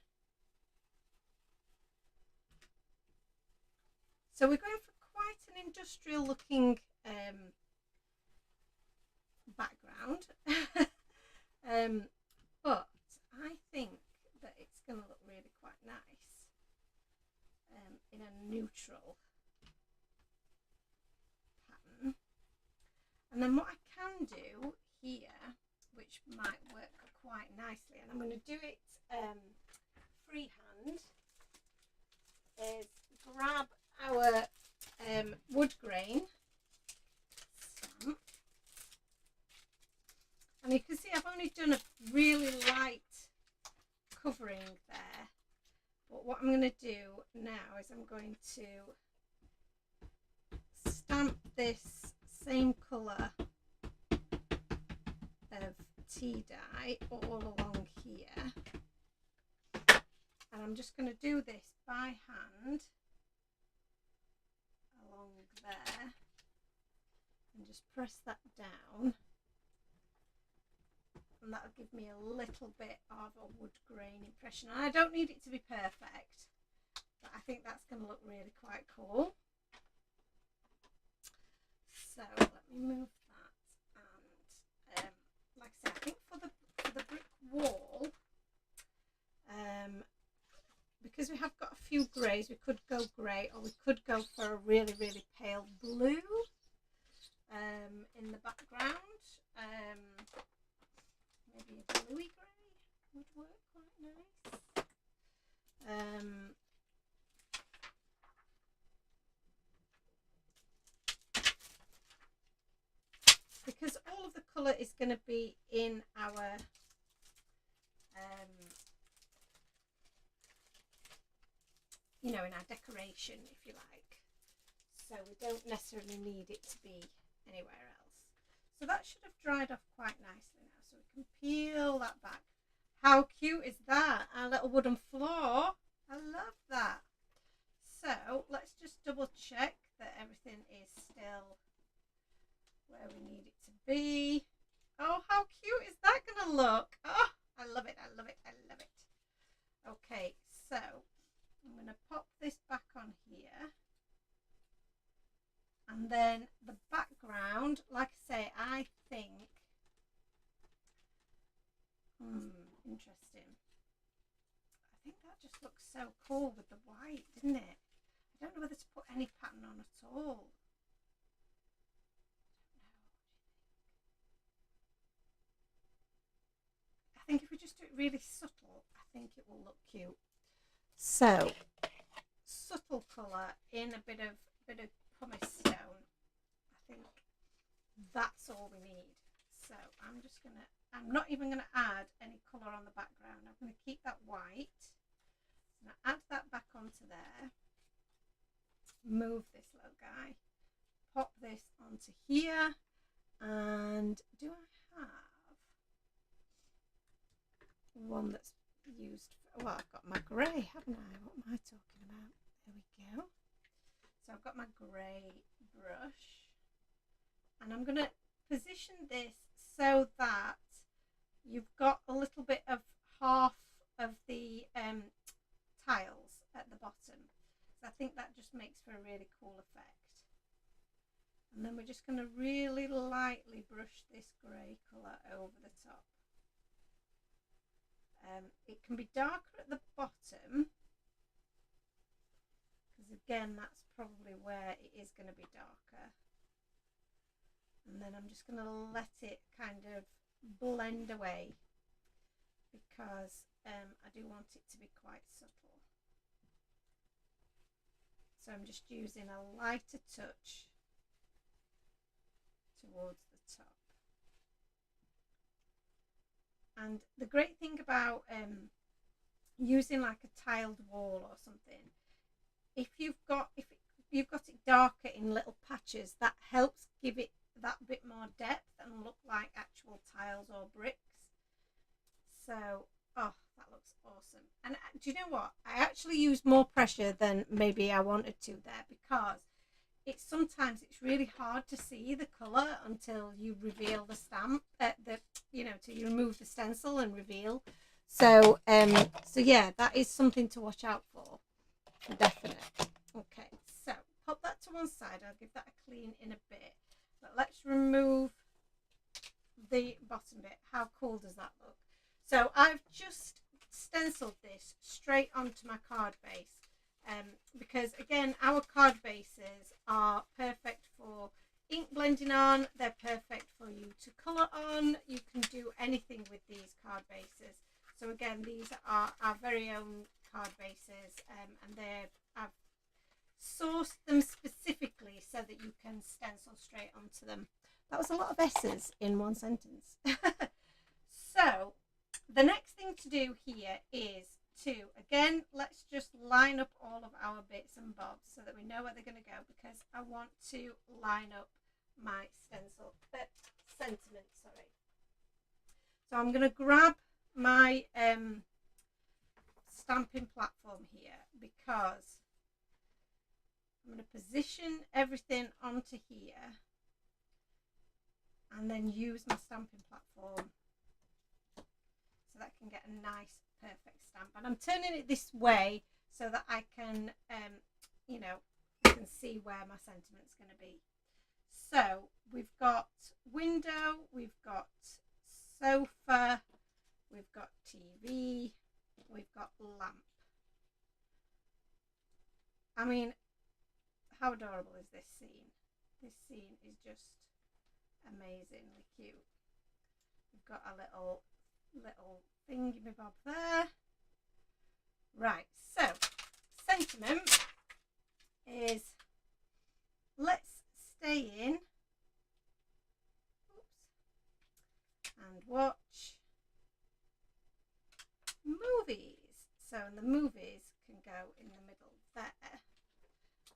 Speaker 1: So we're going for quite an industrial looking background. But I think that it's going to look really quite nice in a neutral. And then what I can do here, which might work quite nicely, and I'm going to do it freehand, is grab our wood grain stamp. And you can see I've only done a really light covering there. But what I'm going to do now is I'm going to stamp this same colour of tea dye all along here. And I'm just going to do this by hand along there and just press that down. And that'll give me a little bit of a wood grain impression. And I don't need it to be perfect, but I think that's going to look really quite cool. So let me move that. And like I said, I think for the brick wall, because we have got a few greys, we could go grey, or we could go for a really, really pale blue in the background. Maybe a bluey grey would work quite nice. Because all of the colour is going to be in our you know, in our decoration, if you like. So we don't necessarily need it to be anywhere else. So that should have dried off quite nicely now. So we can peel that back. How cute is that? Our little wooden floor. I love that. So let's just double check that everything is still where we need it to be. Oh, how cute is that going to look? Oh, I love it. I love it. I love it. Okay, so I'm going to pop this back on here. And then the background, like I say, I think, interesting. I think that just looks so cool with the white, didn't it? I don't know whether to put any pattern on at all. I think if we just do it really subtle, I think it will look cute. So, subtle colour in a bit of pumice stone. I think that's all we need. So I'm not even gonna add any colour on the background. I'm gonna keep that white. I'm gonna add that back onto there. Move this little guy. Pop this onto here. And do I have one that's used? Well, I've got my grey, haven't I? What am I talking about? There we go. So I've got my grey brush, and I'm going to position this so that you've got a little bit of half of the tiles at the bottom. So I think that just makes for a really cool effect. And then we're just going to really lightly brush this grey colour over the top. It can be darker at the bottom, because again that's probably where it is going to be darker. And then I'm just going to let it kind of blend away, because I do want it to be quite subtle. So I'm just using a lighter touch towards the top. And the great thing about using like a tiled wall or something, if you've got it darker in little patches, that helps give it that bit more depth and look like actual tiles or bricks. So, oh, that looks awesome. And do you know what? I actually used more pressure than maybe I wanted to there, because sometimes it's really hard to see the colour until you reveal the stamp, till you remove the stencil and reveal. So yeah, that is something to watch out for definite. Okay, so pop that to one side. I'll give that a clean in a bit. But let's remove the bottom bit. How cool does that look? So I've just stenciled this straight onto my card base. Because again, our card bases are perfect for ink blending on. They're perfect for you to colour on. You can do anything with these card bases. So again, these are our very own card bases, and I've sourced them specifically so that you can stencil straight onto them. That was a lot of S's in one sentence. So the next thing to do here is to, again, let's just line up all of our bits and bobs so that we know where they're going to go, because I want to line up my stencil sentiment, sorry. So I'm going to grab my stamping platform here, because I'm going to position everything onto here and then use my stamping platform so that I can get a nice perfect stamp. And I'm turning it this way so that I can you know, you can see where my sentiment's going to be. So we've got window, we've got sofa, we've got TV, we've got lamp. I mean, how adorable is this scene? This scene is just amazingly cute. We've got a little thingy bob there. Right, so sentiment is, let's stay in, and watch movies. So the movies can go in the middle there,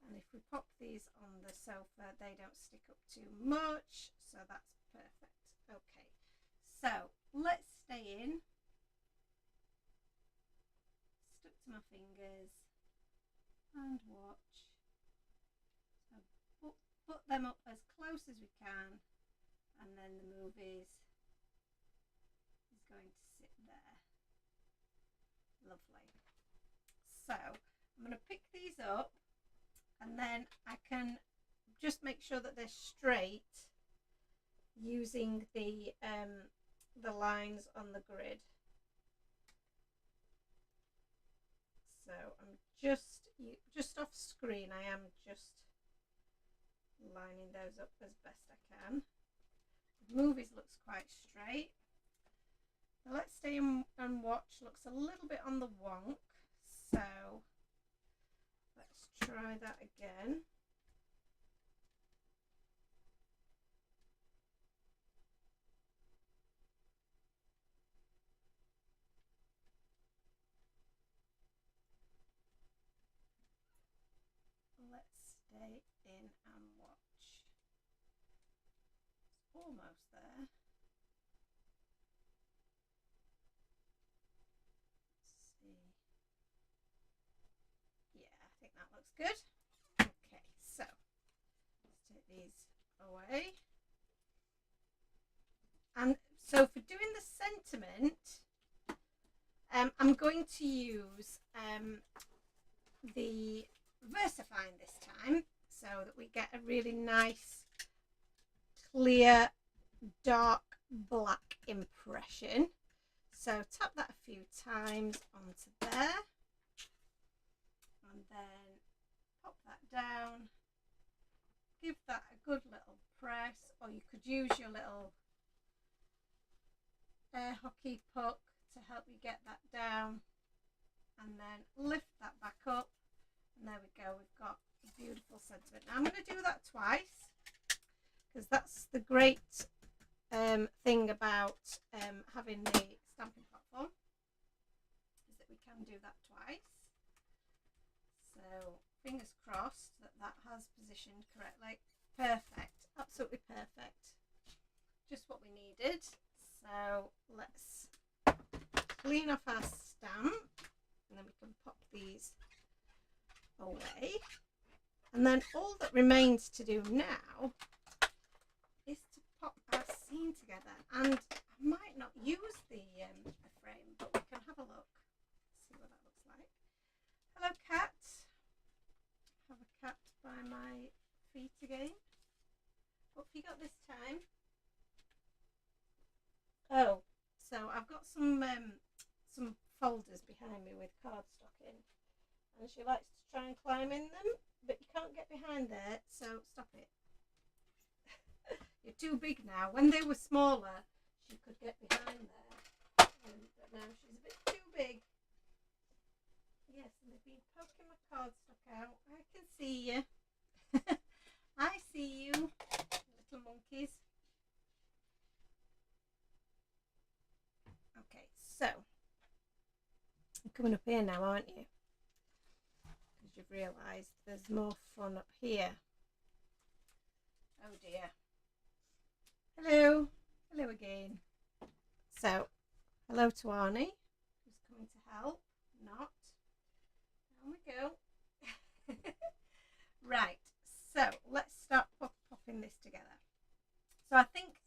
Speaker 1: and if we pop these on the sofa, they don't stick up too much, so that's perfect. Okay, so let's stay in, stuck to my fingers, and watch. So put them up as close as we can, and then the movies is going to sit there. Lovely. So I'm going to pick these up, and then I can just make sure that they're straight using the lines on the grid. So I'm just off screen, I am just lining those up as best I can. The movies looks quite straight. Now let's stay and watch looks a little bit on the wonk, so let's try that again. Let's stay in and watch. It's almost there. Let's see. Yeah, I think that looks good. Okay, so let's take these away. And so for doing the sentiment, I'm going to use the VersaFine this time, so that we get a really nice clear dark black impression. So tap that a few times onto there, and then pop that down, give that a good little press, or you could use your little air hockey puck to help you get that down, and then lift that back up, and there we go, we've got a beautiful sentiment. Now I'm going to do that twice, because that's the great thing about having the stamping platform, is that we can do that twice. So fingers crossed that that has positioned correctly. Perfect, absolutely perfect, just what we needed. So let's clean off our stamp, and then we can pop these away. And then all that remains to do now is to pop our scene together. And I might not use the frame, but we can have a look, see what that looks like. Hello, cat. Have a cat by my feet again. What have you got this time? Oh, so I've got some folders behind me with cardstock in, and she likes to try and climb in them, but you can't get behind there, so stop it. bit too big now. When they were smaller, she could get behind there. But now she's a bit too big. Yes, and they've been poking my cardstock out. I can see you. I see you, little monkeys. Okay, so you're coming up here now, aren't you? Because you've realised there's more fun up here. Oh dear. Hello. Hello again. So, hello to Arnie, who's coming to help. Not. Down we go. Right, so let's start popping this together. So I think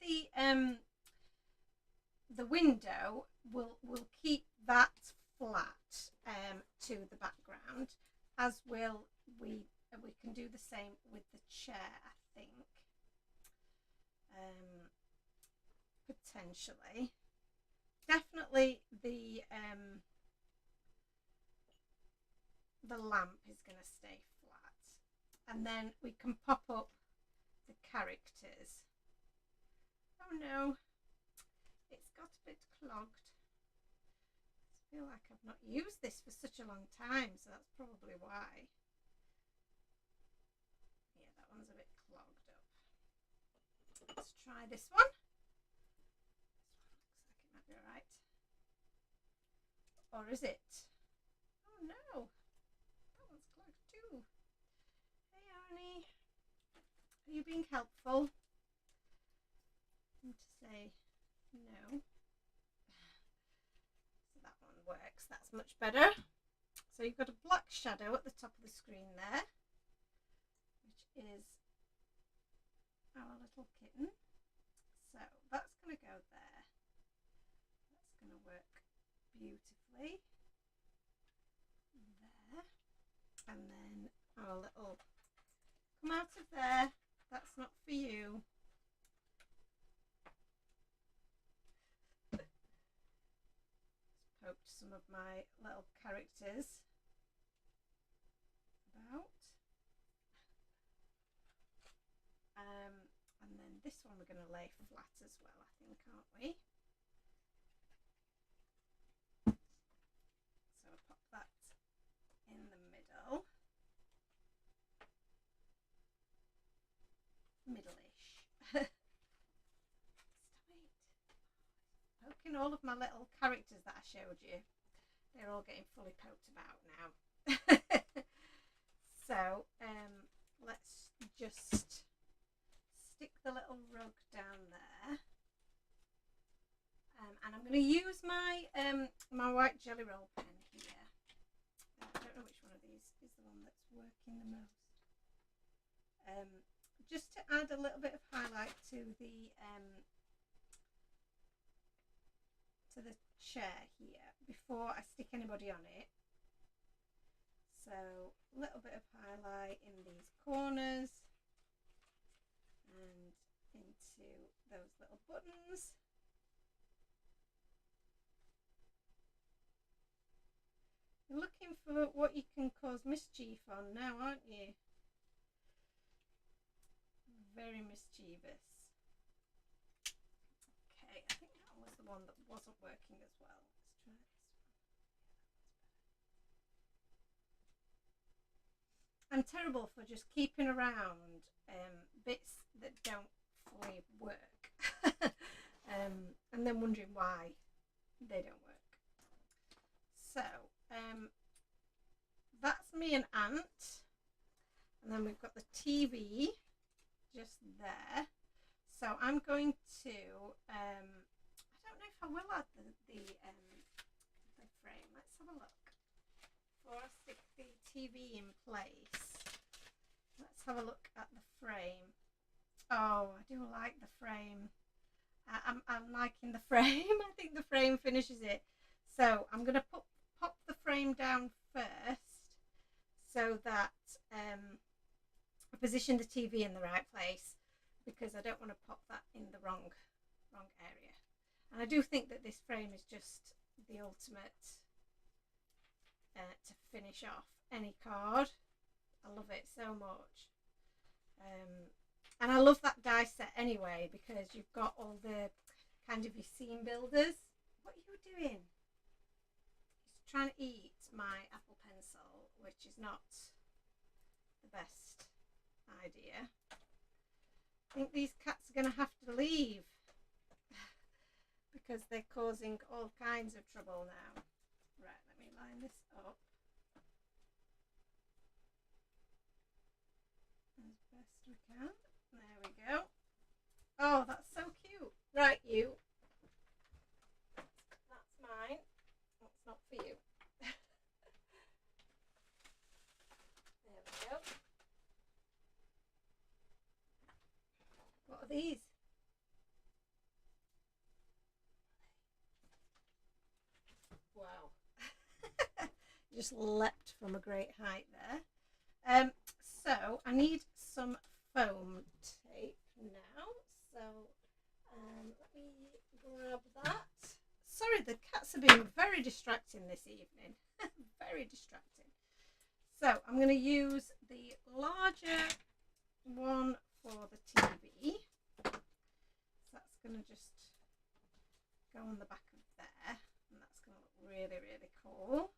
Speaker 1: the window will keep that flat to the background, as will we can do the same with the chair, I think. Potentially. Definitely the lamp is going to stay flat, and then we can pop up the characters. Oh no, it's got a bit clogged. I feel like I've not used this for such a long time, so that's probably why. Yeah, that one's a bit clogged up. Let's try this one. This one looks like it might be alright. Or is it? Oh no, that one's clogged too. Hey Arnie, are you being helpful? I'm to say no. So that one works, that's much better. So you've got a black shadow at the top of the screen there, which is our little kitten. So that's going to go there. That's going to work beautifully there. And then our little, come out of there, that's not for you. Just poked some of my little characters about. And then this one we're going to lay flat as well, I think, aren't we? So I'll pop that in the middle. Middle-ish. Stop it. Poking all of my little characters that I showed you. They're all getting fully poked about now. So let's just stick the little rug down there, and I'm going to use my my white jelly roll pen here. I don't know which one of these is the one that's working the most. Just to add a little bit of highlight to the chair here before I stick anybody on it. So a little bit of highlight in these corners and into those little buttons. You're looking for what you can cause mischief on now, aren't you? Very mischievous. Okay, I think that was the one that wasn't working as well. Let's try this one. I'm terrible for just keeping around bits that don't fully work and then wondering why they don't work. So that's me and Ant, and then we've got the TV just there. So I'm going to I don't know if I will add the frame. Let's have a look. Before I stick the TV in place, let's have a look at the frame. Oh, I do like the frame. I'm liking the frame. I think the frame finishes it. So I'm going to pop the frame down first so that I position the TV in the right place, because I don't want to pop that in the wrong area. And I do think that this frame is just the ultimate to finish off any card. I love it so much. And I love that die set anyway, because you've got all the kind of your scene builders. What are you doing? He's trying to eat my Apple Pencil, which is not the best idea. I think these cats are going to have to leave because they're causing all kinds of trouble now. Right, let me line this up as best we can. There we go. Oh, that's so cute. Right, you. That's mine. That's not for you. There we go. What are these? Wow. Just leapt from a great height there. So I need some foam tape now. So let me grab that. Sorry, the cats are being very distracting this evening. Very distracting. So I'm going to use the larger one for the TV. So that's going to just go on the back of there, and that's going to look really, really cool.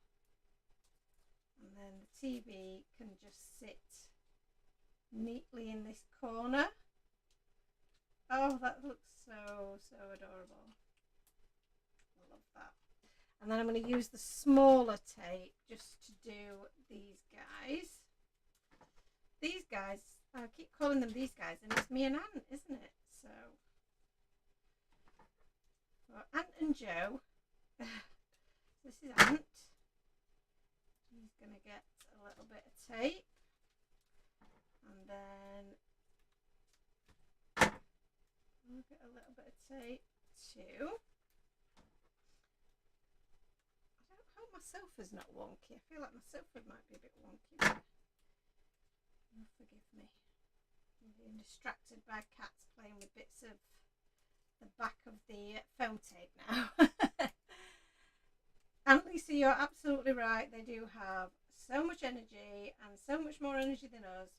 Speaker 1: And then the TV can just sit neatly in this corner. Oh, that looks so adorable. I love that. And then I'm going to use the smaller tape just to do these guys. These guys, I keep calling them these guys, and it's me and Ant, isn't it? So, for Ant and Joe, this is Ant. He's going to get a little bit of tape. And then I'll get a little bit of tape too. I hope my sofa's not wonky. I feel like my sofa might be a bit wonky. But you'll forgive me. I'm being distracted by cats playing with bits of the back of the foam tape now. And Lisa, you're absolutely right. They do have so much energy, and so much more energy than us.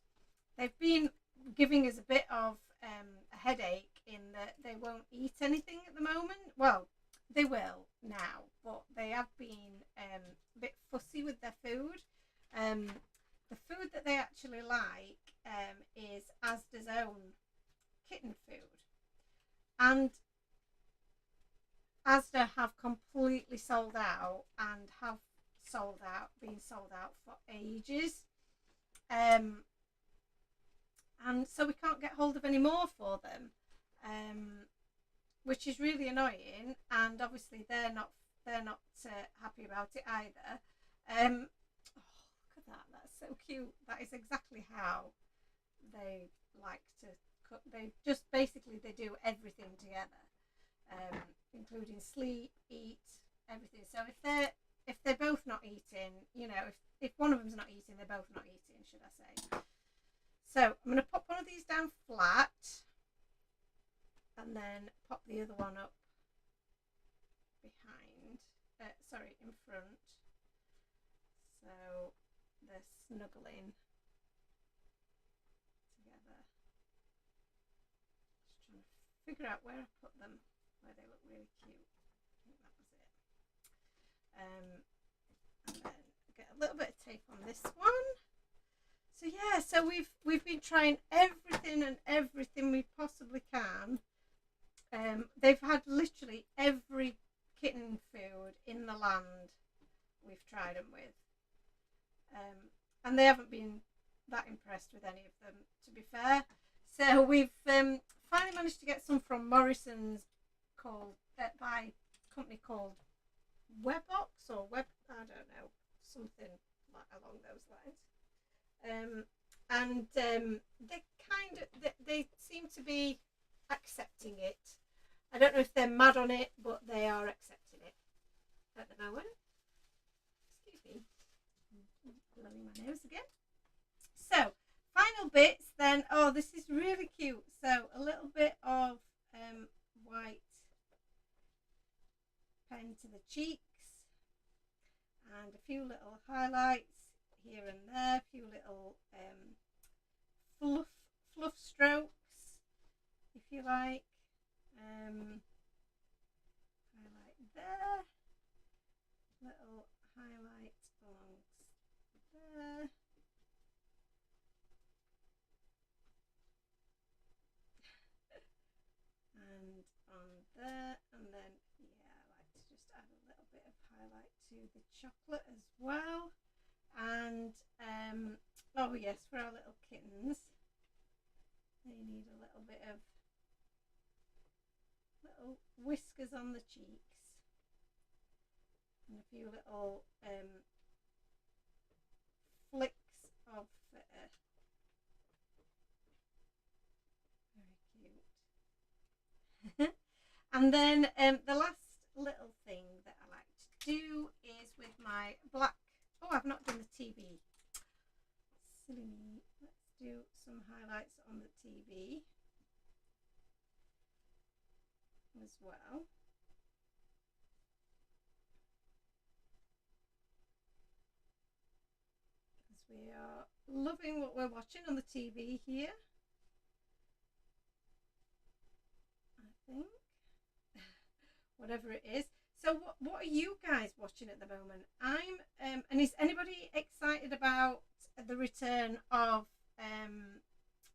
Speaker 1: They've been giving us a bit of a headache in that they won't eat anything at the moment. Well, they will now, but they have been a bit fussy with their food. The food that they actually like is Asda's own kitten food. And Asda have completely sold out, and have been sold out for ages. And so we can't get hold of any more for them, which is really annoying. And obviously they're not happy about it either. Oh, look at that! That's so cute. That is exactly how they like to cook. They just basically they do everything together, including sleep, eat, everything. So if they're both not eating, you know, if one of them's not eating, they're both not eating, should I say. So I'm going to pop one of these down flat, and then pop the other one up behind, in front. So they're snuggling together. Just trying to figure out where I put them, where they look really cute. I think that was it. And then get a little bit of tape on this one. So yeah, so we've been trying everything we possibly can. They've had literally every kitten food in the land we've tried them with, and they haven't been that impressed with any of them, to be fair. So we've finally managed to get some from Morrison's, by a company called Webox or Web, I don't know, something like along those lines. They seem to be accepting it. I don't know if they're mad on it, but they are accepting it at the moment. Excuse me, blowing my nose again. So final bits then. Oh, this is really cute. So a little bit of white pen to the cheeks, and a few little highlights here and there, a few little fluff strokes, if you like. Highlight there, little highlight along there. And on there, and then yeah, I like to just add a little bit of highlight to the chocolate as well. And oh yes, for our little kittens, they need a little bit of little whiskers on the cheeks and a few little flicks of fur. Very cute. And then the last little thing that I like to do is with my black, oh, I've not done the TV. Silly me. Let's do some highlights on the TV as well. Because we are loving what we're watching on the TV here, I think. Whatever it is. So what are you guys watching at the moment? And is anybody excited about the return of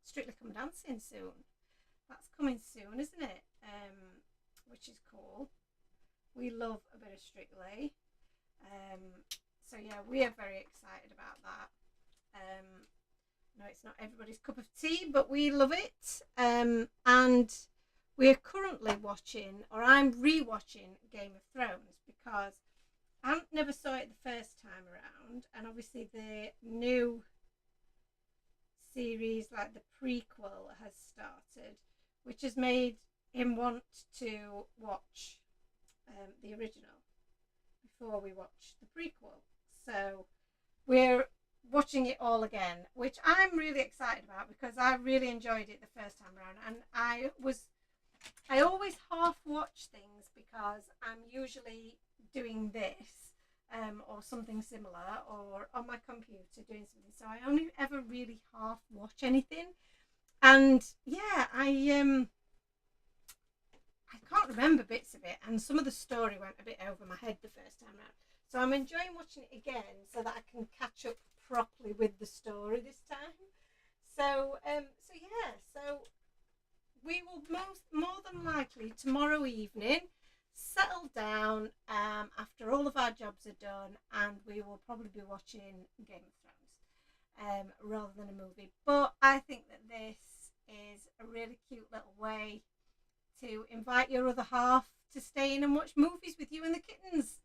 Speaker 1: Strictly Come Dancing soon? That's coming soon, isn't it? Which is cool. We love a bit of Strictly. So yeah, we are very excited about that. No, it's not everybody's cup of tea, but we love it. And we are currently watching, or I'm re-watching Game of Thrones because I never saw it the first time around, and obviously the new series, like the prequel, has started, which has made him want to watch the original before we watch the prequel. So we're watching it all again, which I'm really excited about because I really enjoyed it the first time around, and I always half watch things because I'm usually doing this or something similar, or on my computer doing something, so I only ever really half watch anything. And yeah, I can't remember bits of it, and some of the story went a bit over my head the first time around, so I'm enjoying watching it again so that I can catch up properly with the story this time. So so we will more than likely tomorrow evening settle down after all of our jobs are done, and we will probably be watching Game of Thrones rather than a movie. But I think that this is a really cute little way to invite your other half to stay in and watch movies with you and the kittens.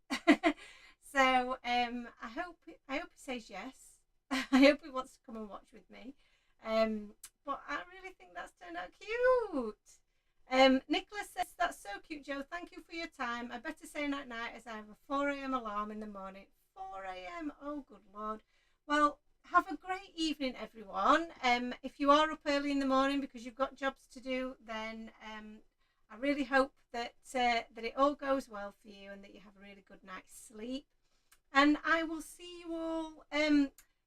Speaker 1: So I hope he says yes. I hope he wants to come and watch with me. But I really think that's turned out cute. Nicholas says, that's so cute, Joe. Thank you for your time. I better say night night as I have a 4 a.m. alarm in the morning. 4 a.m. Oh, good Lord. Well, have a great evening, everyone. If you are up early in the morning because you've got jobs to do, then I really hope that it all goes well for you and that you have a really good night's sleep. And I will see you all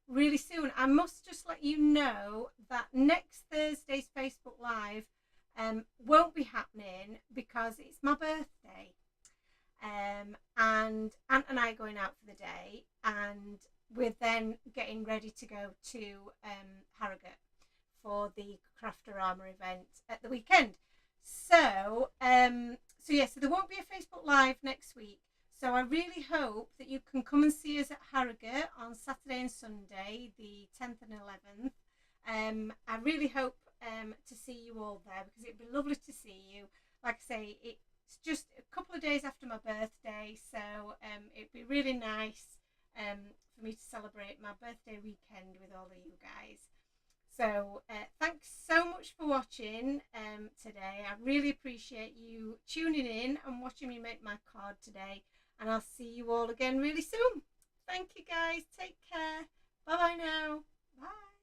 Speaker 1: really soon. I must just let you know that next Thursday's Facebook Live won't be happening because it's my birthday. And Ant and I are going out for the day, and we're then getting ready to go to Harrogate for the Craftorama event at the weekend. So so there won't be a Facebook Live next week. So I really hope that you can come and see us at Harrogate on Saturday and Sunday, the 10th and 11th. I really hope to see you all there because it'd be lovely to see you. Like I say, it's just a couple of days after my birthday, so it'd be really nice for me to celebrate my birthday weekend with all of you guys. So thanks so much for watching today. I really appreciate you tuning in and watching me make my card today. And I'll see you all again really soon. Thank you guys. Take care. Bye bye now. Bye.